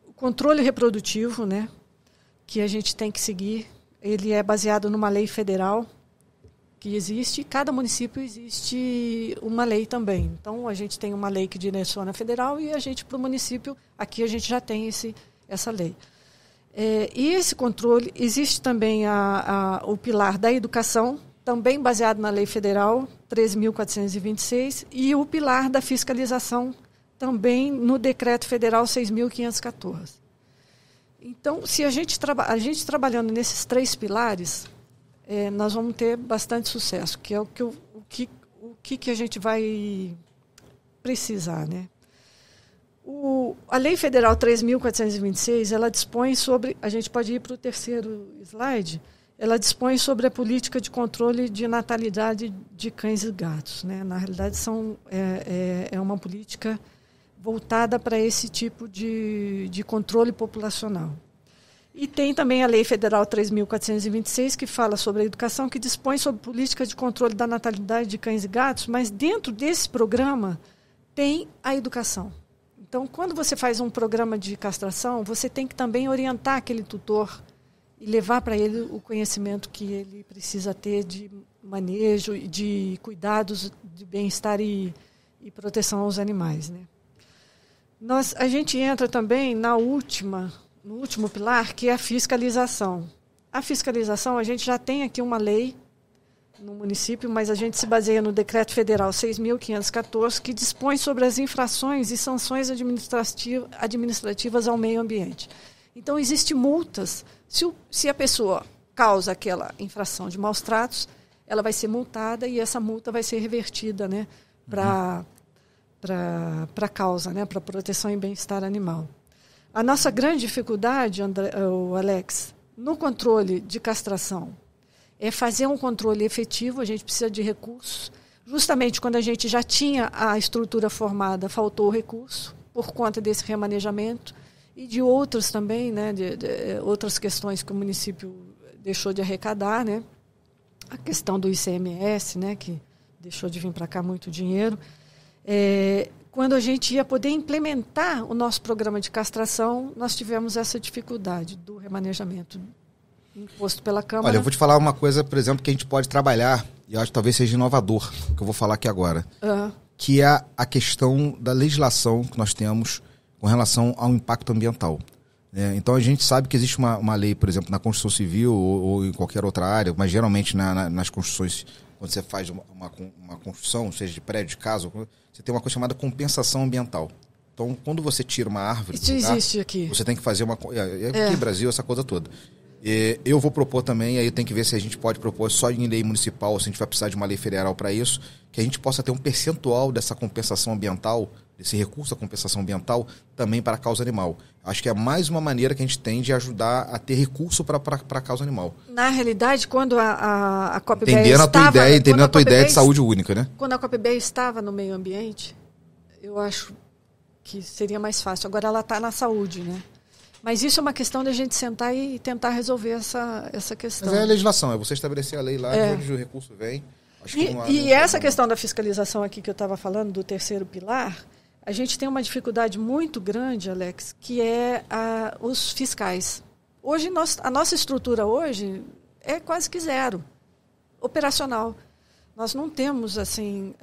O controle reprodutivo, né, que a gente tem que seguir. Ele é baseado numa lei federal que existe. Cada município existe uma lei também. Então, a gente tem uma lei que direciona a federal e para o município, aqui a gente já tem essa lei. E esse controle, existe também o pilar da educação, também baseado na lei federal 13.426, e o pilar da fiscalização, também no decreto federal 6.514. Então, se a gente trabalhando nesses 3 pilares, nós vamos ter bastante sucesso, que é o que a gente vai precisar, né? A Lei Federal 3.426, ela dispõe sobre, a gente pode ir para o terceiro slide, ela dispõe sobre a política de controle de natalidade de cães e gatos, né? Na realidade, é uma política voltada para esse tipo de controle populacional. E tem também a Lei Federal 3.426, que fala sobre a educação, que dispõe sobre política de controle da natalidade de cães e gatos, mas dentro desse programa tem a educação. Então, quando você faz um programa de castração, você tem que também orientar aquele tutor e levar para ele o conhecimento que ele precisa ter de manejo, de cuidados de bem-estar e proteção aos animais, né? A gente entra também no último pilar, que é a fiscalização. A fiscalização, a gente já tem aqui uma lei no município, mas a gente se baseia no Decreto Federal 6.514, que dispõe sobre as infrações e sanções administrativas ao meio ambiente. Então, existem multas. Se a pessoa causa aquela infração de maus tratos, ela vai ser multada e essa multa vai ser revertida, né, para a causa, né, para a proteção e bem-estar animal. A nossa grande dificuldade, Alex, no controle de castração, é fazer um controle efetivo. A gente precisa de recursos. Justamente quando a gente já tinha a estrutura formada, faltou o recurso por conta desse remanejamento e de outros também, né, de outras questões que o município deixou de arrecadar, né? A questão do ICMS, né, que deixou de vir para cá muito dinheiro. Quando a gente ia poder implementar o nosso programa de castração, nós tivemos essa dificuldade do remanejamento imposto pela Câmara. Olha, eu vou te falar uma coisa, por exemplo, que a gente pode trabalhar, e eu acho que talvez seja inovador, que eu vou falar aqui agora, que é a questão da legislação que nós temos com relação ao impacto ambiental. Então, a gente sabe que existe uma lei, por exemplo, na Constituição Civil ou em qualquer outra área, mas geralmente nas construções, quando você faz uma construção, seja de prédio, de casa, você tem uma coisa chamada compensação ambiental. Então, quando você tira uma árvore... Isso existe aqui. Você tem que fazer aqui no Brasil, essa coisa toda. Eu vou propor também, aí tem que ver se a gente pode propor só em lei municipal, ou se a gente vai precisar de uma lei federal para isso, que a gente possa ter um percentual dessa compensação ambiental, desse recurso da compensação ambiental, também para a causa animal. Acho que é mais uma maneira que a gente tem de ajudar a ter recurso para a causa animal. Na realidade, quando a COPBE Entendendo a tua ideia de saúde única, né? Quando a COPBE estava no meio ambiente, eu acho que seria mais fácil. Agora ela está na saúde, né? Mas isso é uma questão de a gente sentar e tentar resolver essa questão. Mas é a legislação, é você estabelecer a lei lá, de onde o recurso vem. Acho que e essa questão da fiscalização aqui que eu estava falando, do terceiro pilar, a gente tem uma dificuldade muito grande, Alex, que é os fiscais. Hoje, a nossa estrutura hoje é quase que zero, operacional. Nós não temos, assim,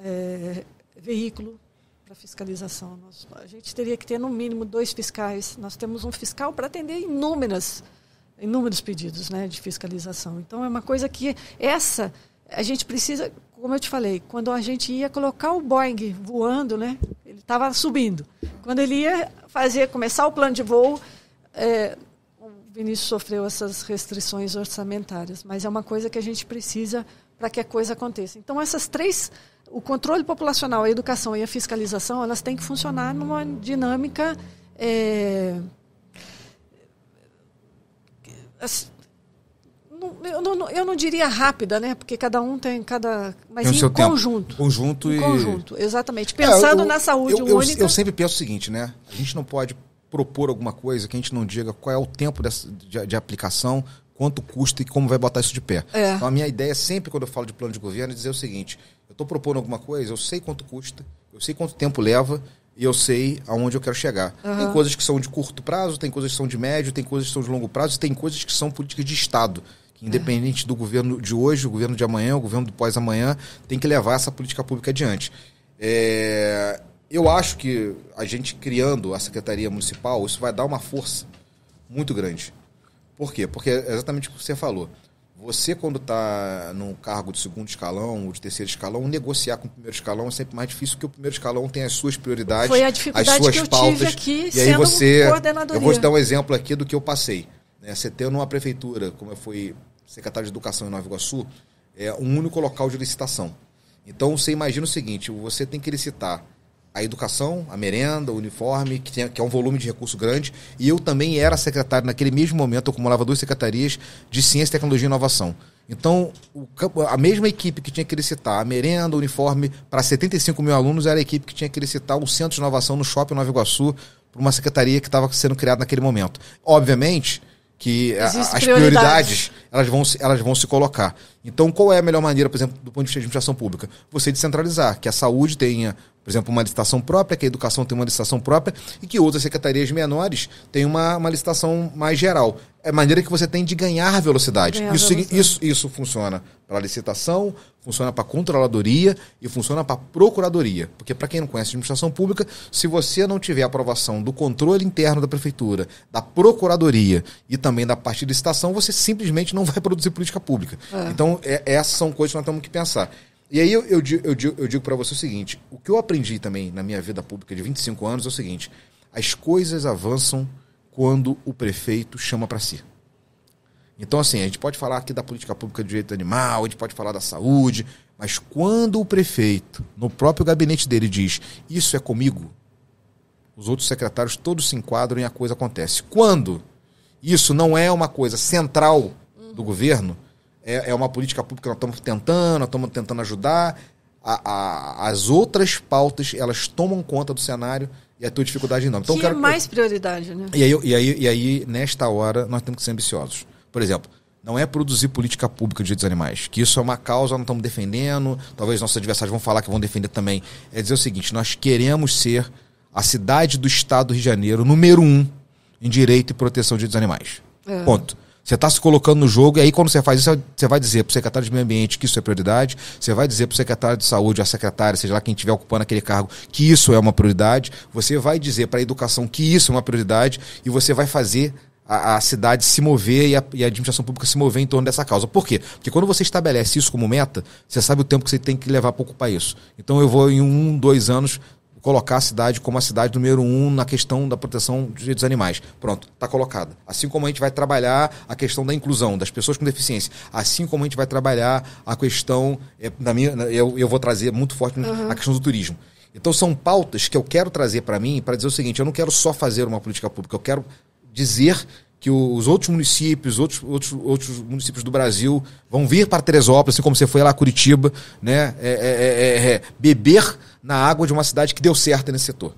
veículo para fiscalização. A gente teria que ter, no mínimo, 2 fiscais. Nós temos um fiscal para atender inúmeros pedidos, né, de fiscalização. Então, é uma coisa que a gente precisa, como eu te falei, quando a gente ia colocar o Boeing voando, né, ele estava subindo. Quando ele ia começar o plano de voo, o Vinícius sofreu essas restrições orçamentárias. Mas é uma coisa que a gente precisa para que a coisa aconteça. Então, essas 3, o controle populacional, a educação e a fiscalização, elas têm que funcionar numa dinâmica eu não diria rápida, né? Porque cada um tem mas em conjunto. Conjunto, exatamente. Pensando na saúde única. Eu sempre penso o seguinte, né? A gente não pode propor alguma coisa que a gente não diga qual é o tempo de aplicação, quanto custa e como vai botar isso de pé. Então a minha ideia sempre, quando eu falo de plano de governo, é dizer o seguinte: eu estou propondo alguma coisa, eu sei quanto custa, eu sei quanto tempo leva e eu sei aonde eu quero chegar. Tem coisas que são de curto prazo, tem coisas que são de médio, tem coisas que são de longo prazo e tem coisas que são políticas de Estado. Que independente do governo de hoje, o governo de amanhã, o governo do pós-amanhã, tem que levar essa política pública adiante. Eu acho que a gente criando a Secretaria Municipal, isso vai dar uma força muito grande. Por quê? Porque é exatamente o que você falou. Você, quando está num cargo de segundo escalão ou de terceiro escalão, negociar com o primeiro escalão é sempre mais difícil, porque o primeiro escalão tem as suas prioridades, Foi a dificuldade as suas que eu pautas. Tive aqui, e aí coordenadoria. Eu vou te dar um exemplo aqui do que eu passei. Você tendo uma prefeitura, como eu fui secretário de Educação em Nova Iguaçu, é um único local de licitação. Então, você imagina o seguinte: você tem que licitar a educação, a merenda, o uniforme, que é um volume de recurso grande, e eu também era secretário, naquele mesmo momento, eu acumulava 2 secretarias de Ciência, Tecnologia e Inovação. Então, a mesma equipe que tinha que licitar a merenda, o uniforme, para 75 mil alunos, era a equipe que tinha que licitar o Centro de Inovação no Shopping Nova Iguaçu, para uma secretaria que estava sendo criada naquele momento. Obviamente que as prioridades elas vão se colocar. Então, qual é a melhor maneira, por exemplo, do ponto de vista de administração pública? Você descentralizar, que a saúde tenha, por exemplo, uma licitação própria, que a educação tenha uma licitação própria e que outras secretarias menores tenham uma licitação mais geral. É a maneira que você tem de ganhar velocidade. Isso funciona para licitação, funciona para controladoria e funciona para procuradoria. Porque, para quem não conhece a administração pública, se você não tiver aprovação do controle interno da prefeitura, da procuradoria e também da parte de licitação, você simplesmente não vai produzir política pública. Então, essas são coisas que nós temos que pensar. E aí eu digo para você o seguinte: o que eu aprendi também na minha vida pública de 25 anos é o seguinte: as coisas avançam quando o prefeito chama para si. Então, assim, a gente pode falar aqui da política pública de direito animal, a gente pode falar da saúde, mas quando o prefeito, no próprio gabinete dele, diz: isso é comigo, os outros secretários todos se enquadram e a coisa acontece. Quando isso não é uma coisa central do governo, é uma política pública que nós estamos tentando ajudar, as outras pautas, elas tomam conta do cenário e a tua dificuldade não. Então, que é mais prioridade, né? E aí, nesta hora, nós temos que ser ambiciosos. Por exemplo, não é produzir política pública de direitos animais, que isso é uma causa, nós estamos defendendo, talvez nossos adversários vão falar que vão defender também. É dizer o seguinte: nós queremos ser a cidade do estado do Rio de Janeiro, número 1 em direito e proteção de direitos animais. Ponto. Você está se colocando no jogo, e aí quando você faz isso, você vai dizer para o secretário de Meio Ambiente que isso é prioridade, você vai dizer para o secretário de Saúde, a secretária, seja lá quem estiver ocupando aquele cargo, que isso é uma prioridade, você vai dizer para a educação que isso é uma prioridade, e você vai fazer a cidade se mover e a administração pública se mover em torno dessa causa. Por quê? Porque quando você estabelece isso como meta, você sabe o tempo que você tem que levar para ocupar isso. Então eu vou, em 1, 2 anos, colocar a cidade como a cidade número 1 na questão da proteção dos direitos animais. Pronto, está colocada. Assim como a gente vai trabalhar a questão da inclusão das pessoas com deficiência, assim como a gente vai trabalhar a questão, eu vou trazer muito forte a questão do turismo. Então são pautas que eu quero trazer para mim, para dizer o seguinte: eu não quero só fazer uma política pública, eu quero dizer que os outros municípios, outros municípios do Brasil vão vir para Teresópolis, assim como você foi lá a Curitiba, né? Beber na água de uma cidade que deu certo nesse setor.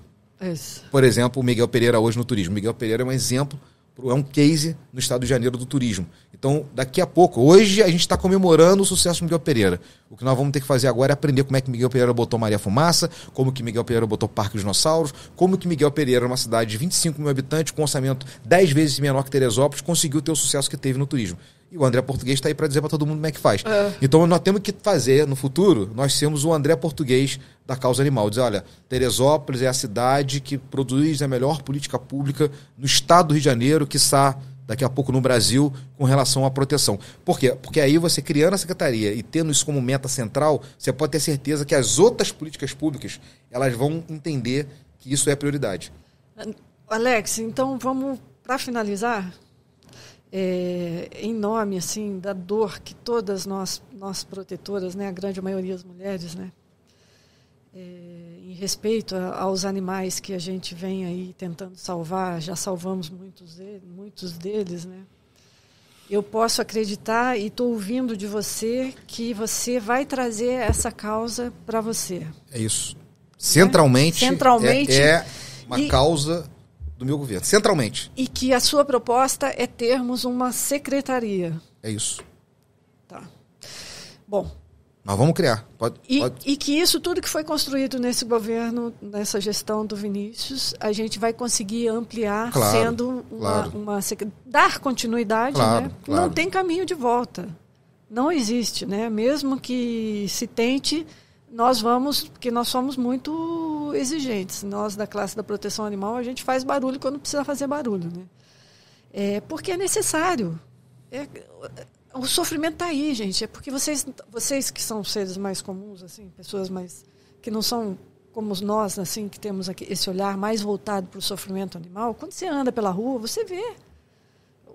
Por exemplo, o Miguel Pereira hoje no turismo. Miguel Pereira é um exemplo, é um case no estado de Janeiro do turismo. Então, daqui a pouco, hoje a gente está comemorando o sucesso do Miguel Pereira. O que nós vamos ter que fazer agora é aprender como é que Miguel Pereira botou Maria Fumaça, como que Miguel Pereira botou Parque dos Dinossauros, como que Miguel Pereira, uma cidade de 25 mil habitantes, com orçamento 10 vezes menor que Teresópolis, conseguiu ter o sucesso que teve no turismo. E o André Português está aí para dizer para todo mundo como é que faz. Então, nós temos que fazer, no futuro, nós temos o André Português da causa animal. Dizer, olha, Teresópolis é a cidade que produz a melhor política pública no estado do Rio de Janeiro, quiçá daqui a pouco no Brasil, com relação à proteção. Por quê? Porque aí você criando a secretaria e tendo isso como meta central, você pode ter certeza que as outras políticas públicas, elas vão entender que isso é prioridade. Alex, então vamos, para finalizar, em nome assim, da dor que todas nós protetoras, né, a grande maioria das mulheres, né, em respeito aos animais que a gente vem aí tentando salvar, já salvamos muitos deles, né? Eu posso acreditar e estou ouvindo de você que você vai trazer essa causa para você. É isso. Centralmente. É uma causa do meu governo. Centralmente. E que a sua proposta é termos uma secretaria. É isso. Tá. Bom. Nós vamos criar. E que isso tudo que foi construído nesse governo, nessa gestão do Vinícius, a gente vai conseguir ampliar, sendo uma dar continuidade, né? Claro. Não tem caminho de volta. Não existe, né? Mesmo que se tente, nós vamos, porque nós somos muito exigentes. Nós, da classe da proteção animal, a gente faz barulho quando precisa fazer barulho, né? Porque é necessário. O sofrimento está aí, gente. É porque vocês que são seres mais comuns, assim, pessoas mais que não são como nós, assim, que temos aqui esse olhar mais voltado para o sofrimento animal. Quando você anda pela rua, você vê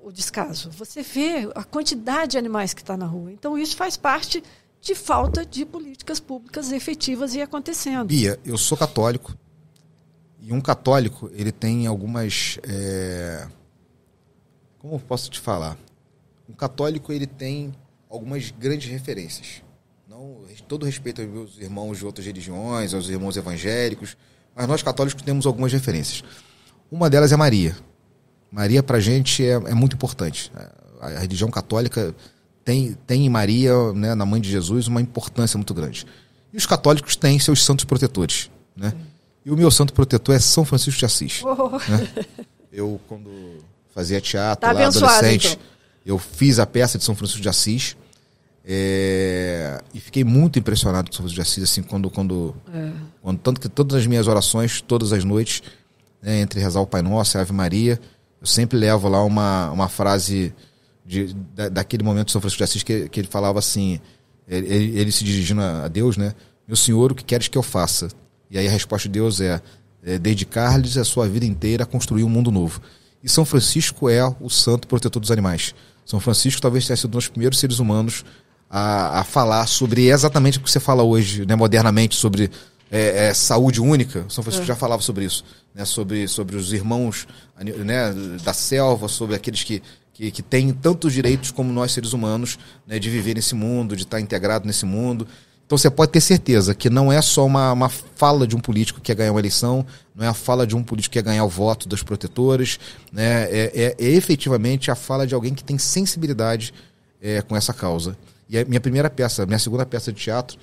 o descaso, você vê a quantidade de animais que está na rua. Então, isso faz parte de falta de políticas públicas efetivas e acontecendo. Bia, eu sou católico e um católico, ele tem algumas... Como eu posso te falar? Um católico, ele tem algumas grandes referências. Não, todo respeito aos meus irmãos de outras religiões, aos irmãos evangélicos, mas nós católicos temos algumas referências. Uma delas é Maria. Maria, pra gente, é muito importante. A religião católica tem em Maria, né, na mãe de Jesus, uma importância muito grande. E os católicos têm seus santos protetores, né? E o meu santo protetor é São Francisco de Assis. Né? Eu, quando fazia teatro, lá adolescente... Então. Eu fiz a peça de São Francisco de Assis e fiquei muito impressionado com São Francisco de Assis, assim, quando tanto que todas as minhas orações, todas as noites, né, entre rezar o Pai Nosso e a Ave Maria, eu sempre levo lá uma frase daquele momento de São Francisco de Assis que ele falava assim, ele se dirigindo a Deus, né? Meu Senhor, o que queres que eu faça? E aí a resposta de Deus é dedicar-lhes a sua vida inteira a construir um mundo novo. E São Francisco é o santo protetor dos animais. São Francisco talvez tenha sido um dos primeiros seres humanos a falar sobre exatamente o que você fala hoje, né, modernamente, sobre saúde única. São Francisco já falava sobre isso, né, sobre os irmãos, né, da selva, sobre aqueles que têm tantos direitos como nós seres humanos, né, de viver nesse mundo, de estar integrado nesse mundo. Então você pode ter certeza que não é só uma fala de um político que quer ganhar uma eleição, não é a fala de um político que quer ganhar o voto dos protetores, né? É efetivamente a fala de alguém que tem sensibilidade com essa causa. E a minha segunda peça de teatro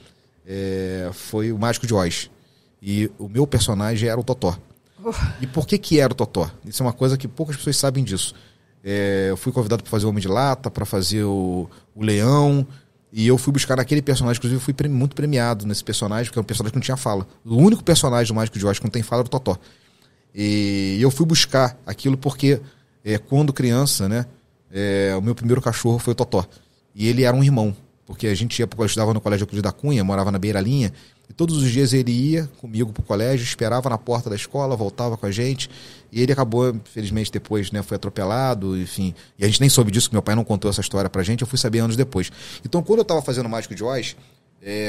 foi o Mágico de Oz. E o meu personagem era o Totó. E por que era o Totó? Isso é uma coisa que poucas pessoas sabem disso. Eu fui convidado para fazer o Homem de Lata, para fazer o Leão... E eu fui buscar naquele personagem, inclusive eu fui muito premiado nesse personagem, porque é um personagem que não tinha fala. O único personagem do Mágico de Oz que não tem fala era o Totó. E eu fui buscar aquilo porque, quando criança, né, o meu primeiro cachorro foi o Totó. E ele era um irmão, porque a gente eu estudava no Colégio Euclides da Cunha, morava na beira-linha, e todos os dias ele ia comigo pro colégio, esperava na porta da escola, voltava com a gente, e ele acabou, infelizmente, depois, né, foi atropelado, enfim, e a gente nem soube disso, que meu pai não contou essa história pra gente, eu fui saber anos depois. Então, quando eu tava fazendo o Mágico de Oz,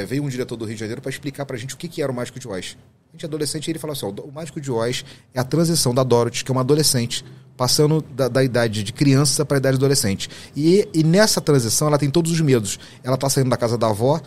veio um diretor do Rio de Janeiro para explicar pra gente o que era o Mágico de Oz. A gente adolescente, e ele falou assim, o Mágico de Oz é a transição da Dorothy, que é uma adolescente, passando da idade de criança para a idade de adolescente. E nessa transição ela tem todos os medos. Ela tá saindo da casa da avó,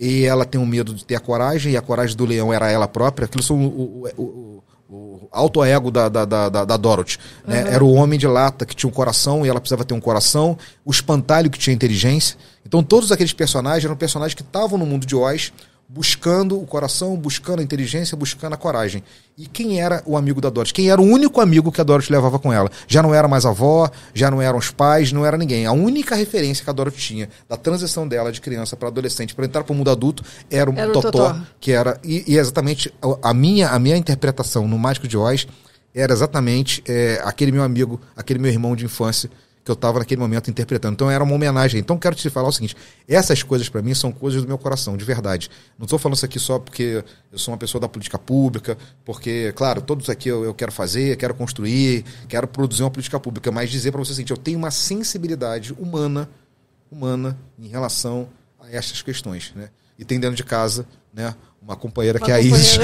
e ela tem um medo de ter a coragem, e a coragem do leão era ela própria. Aquilo são o alto ego da Dorothy. Né? Era o homem de lata que tinha um coração e ela precisava ter um coração. O espantalho que tinha inteligência. Então todos aqueles personagens eram personagens que estavam no mundo de Oz buscando o coração, buscando a inteligência, buscando a coragem. E quem era o amigo da Dorothy? Quem era o único amigo que a Dorothy levava com ela? Já não era mais a avó, já não eram os pais, não era ninguém. A única referência que a Dorothy tinha da transição dela de criança para adolescente, para entrar para o mundo adulto, era o Totó, que era... E exatamente a minha interpretação no Mágico de Oz era exatamente aquele meu amigo, aquele meu irmão de infância, que eu estava naquele momento interpretando. Então era uma homenagem. Então quero te falar o seguinte, essas coisas para mim são coisas do meu coração, de verdade. Não estou falando isso aqui só porque eu sou uma pessoa da política pública, porque, claro, todos aqui eu quero fazer, quero construir, quero produzir uma política pública, mas dizer para você o seguinte, eu tenho uma sensibilidade humana em relação a essas questões, né? E tem dentro de casa, né, uma companheira que é a Isis,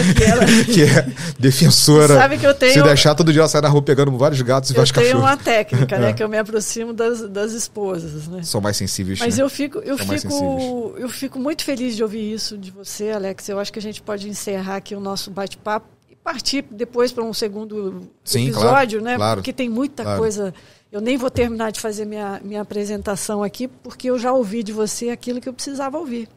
que é defensora. Sabe que eu tenho... Se deixar, todo dia ela sai na rua pegando vários gatos e vários cachorros. Eu tenho uma técnica, né, que eu me aproximo das esposas, né? São mais sensíveis. Mas né? eu fico muito feliz de ouvir isso de você, Alex. Eu acho que a gente pode encerrar aqui o nosso bate-papo e partir depois para um segundo episódio, né? Claro, porque tem muita coisa. Eu nem vou terminar de fazer minha apresentação aqui, porque eu já ouvi de você aquilo que eu precisava ouvir,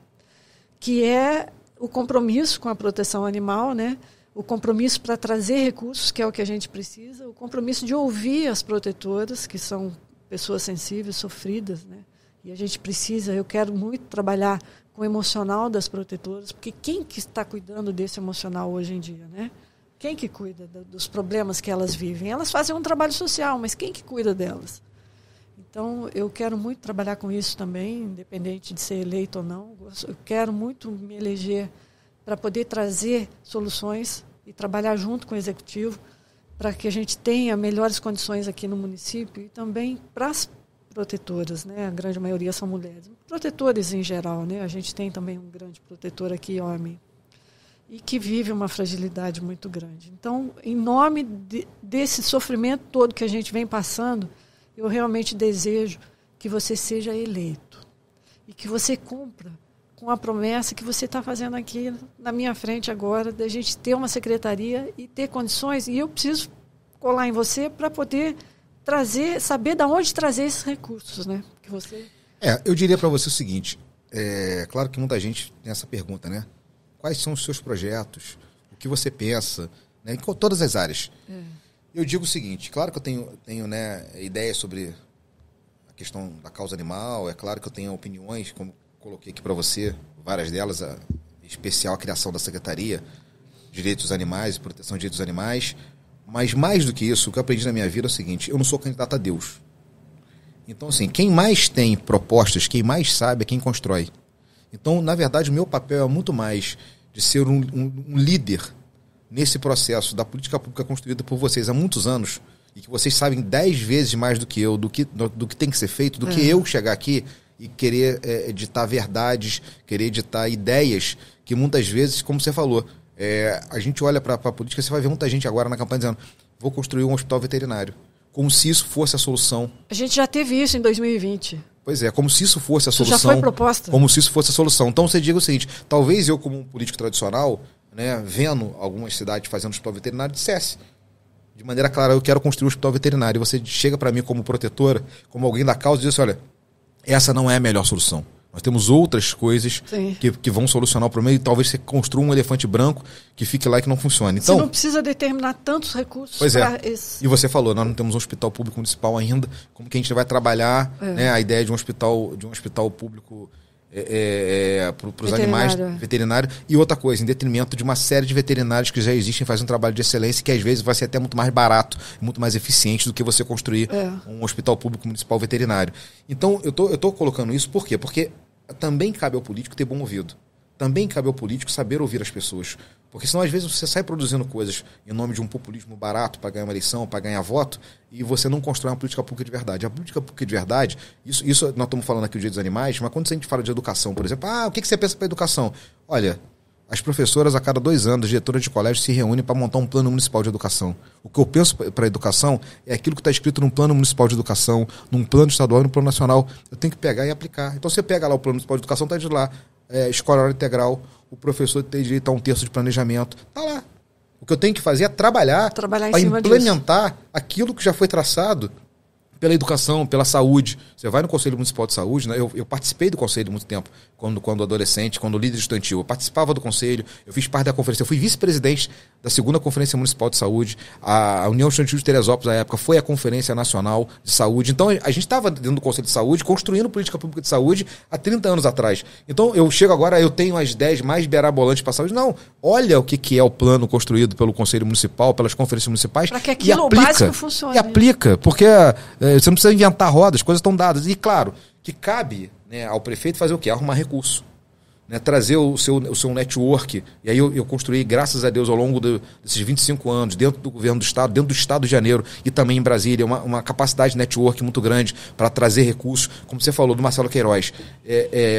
que é o compromisso com a proteção animal, né? O compromisso para trazer recursos, que é o que a gente precisa, o compromisso de ouvir as protetoras, que são pessoas sensíveis, sofridas, né? E a gente precisa, eu quero muito trabalhar com o emocional das protetoras, porque quem que está cuidando desse emocional hoje em dia, né? Quem que cuida dos problemas que elas vivem? Elas fazem um trabalho social, mas quem que cuida delas? Então, eu quero muito trabalhar com isso também, independente de ser eleito ou não. Eu quero muito me eleger para poder trazer soluções e trabalhar junto com o Executivo para que a gente tenha melhores condições aqui no município e também para as protetoras, né? A grande maioria são mulheres. Protetores em geral, né? A gente tem também um grande protetor aqui, homem, e que vive uma fragilidade muito grande. Então, em nome desse sofrimento todo que a gente vem passando, eu realmente desejo que você seja eleito e que você cumpra com a promessa que você está fazendo aqui na minha frente agora, da gente ter uma secretaria e ter condições. E eu preciso colar em você para poder saber de onde trazer esses recursos, né? Que você... Eu diria para você o seguinte, claro que muita gente tem essa pergunta, né? Quais são os seus projetos? O que você pensa? Né? Em todas as áreas. Eu digo o seguinte, claro que eu tenho né, ideias sobre a questão da causa animal, é claro que eu tenho opiniões, como coloquei aqui para você, várias delas, em especial a criação da Secretaria de Direitos dos Animais e Proteção de Direitos dos Animais, mas mais do que isso, o que eu aprendi na minha vida é o seguinte, eu não sou candidato a Deus. Então, assim, quem mais tem propostas, quem mais sabe é quem constrói. Então, na verdade, o meu papel é muito mais de ser um líder nesse processo da política pública construída por vocês há muitos anos e que vocês sabem 10 vezes mais do que eu, do que tem que ser feito, do que eu chegar aqui e querer editar verdades, querer editar ideias que muitas vezes, como você falou, a gente olha para a política, você vai ver muita gente agora na campanha dizendo vou construir um hospital veterinário, como se isso fosse a solução. A gente já teve isso em 2020. Pois é, como se isso fosse a solução. Já foi proposta. Como se isso fosse a solução. Então você diga o seguinte, talvez eu como um político tradicional, né, vendo algumas cidades fazendo hospital veterinário, dissesse de maneira clara, eu quero construir um hospital veterinário. E você chega para mim como protetora, como alguém da causa e diz assim, olha, essa não é a melhor solução. Nós temos outras coisas que vão solucionar o problema e talvez você construa um elefante branco que fique lá e que não funcione. Então, você não precisa determinar tantos recursos para esse... E você falou, nós não temos um hospital público municipal ainda, como que a gente vai trabalhar né, a ideia de um hospital público para os animais veterinário. E outra coisa, em detrimento de uma série de veterinários que já existem, fazem um trabalho de excelência que às vezes vai ser até muito mais barato, muito mais eficiente do que você construir um hospital público municipal veterinário. Então, eu tô colocando isso por quê? Porque também cabe ao político ter bom ouvido. Também cabe ao político saber ouvir as pessoas. Porque senão, às vezes, você sai produzindo coisas em nome de um populismo barato para ganhar uma eleição, para ganhar voto, e você não constrói uma política pública de verdade. A política pública de verdade, isso nós estamos falando aqui do Dia dos Animais, mas quando a gente fala de educação, por exemplo, o que você pensa para a educação? Olha, as professoras, a cada 2 anos, diretoras de colégio se reúnem para montar um plano municipal de educação. O que eu penso para a educação é aquilo que está escrito num plano municipal de educação, num plano estadual e num plano nacional. Eu tenho que pegar e aplicar. Então, você pega lá o plano municipal de educação, está de lá, escola hora integral, o professor tem direito a 1/3 de planejamento. Está lá. O que eu tenho que fazer é trabalhar para implementar aquilo que já foi traçado pela educação, pela saúde. Você vai no Conselho Municipal de Saúde, né? Eu participei do Conselho há muito tempo, quando adolescente, quando líder estudantil. Eu participava do Conselho, eu fiz parte da conferência, eu fui vice-presidente da 2ª Conferência Municipal de Saúde. A União Estudantil de Teresópolis, na época, foi a Conferência Nacional de Saúde. Então, a gente estava dentro do Conselho de Saúde, construindo política pública de saúde há 30 anos atrás. Então, eu chego agora, eu tenho as 10 mais beirabolantes para a saúde. Não, olha o que é o plano construído pelo Conselho Municipal, pelas conferências municipais. Para que aquilo básico funcione. E aplica, porque você não precisa inventar roda, as coisas estão dadas. E claro, que cabe, né, ao prefeito fazer o quê? Arrumar recurso. Né, trazer o seu network. E aí eu construí, graças a Deus, ao longo desses 25 anos, dentro do governo do Estado, dentro do Estado de Janeiro e também em Brasília, uma capacidade de network muito grande para trazer recursos, como você falou, do Marcelo Queiroz.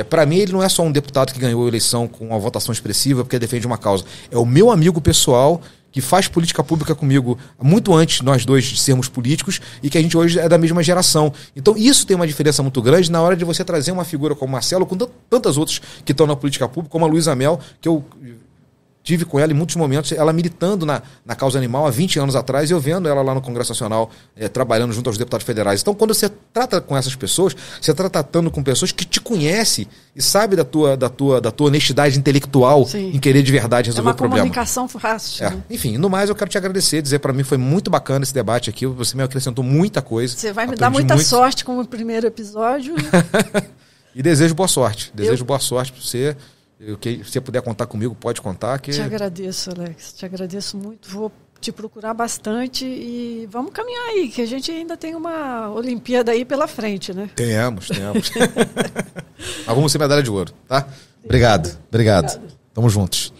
Para mim, ele não é só um deputado que ganhou a eleição com uma votação expressiva porque defende uma causa. É o meu amigo pessoal que faz política pública comigo muito antes nós dois de sermos políticos e que a gente hoje é da mesma geração. Então isso tem uma diferença muito grande na hora de você trazer uma figura como Marcelo, com tantas outras que estão na política pública, como a Luísa Mel, que eu tive com ela em muitos momentos, ela militando na causa animal há 20 anos atrás, e eu vendo ela lá no Congresso Nacional, trabalhando junto aos deputados federais. Então, quando você trata com essas pessoas, você está tratando com pessoas que te conhecem e sabem da tua honestidade intelectual. Sim. Em querer de verdade resolver o problema. É uma comunicação fácil. Né? Enfim, no mais, eu quero te agradecer, dizer para mim foi muito bacana esse debate aqui, você me acrescentou muita coisa. Você vai me dar muita sorte com o primeiro episódio. E desejo boa sorte. Desejo boa sorte para você. Se você puder contar comigo, pode contar. Te agradeço, Alex. Te agradeço muito. Vou te procurar bastante e vamos caminhar aí, que a gente ainda tem uma Olimpíada aí pela frente, né? Temos. Mas vamos ser medalha de ouro, tá? Obrigado. Tamo juntos.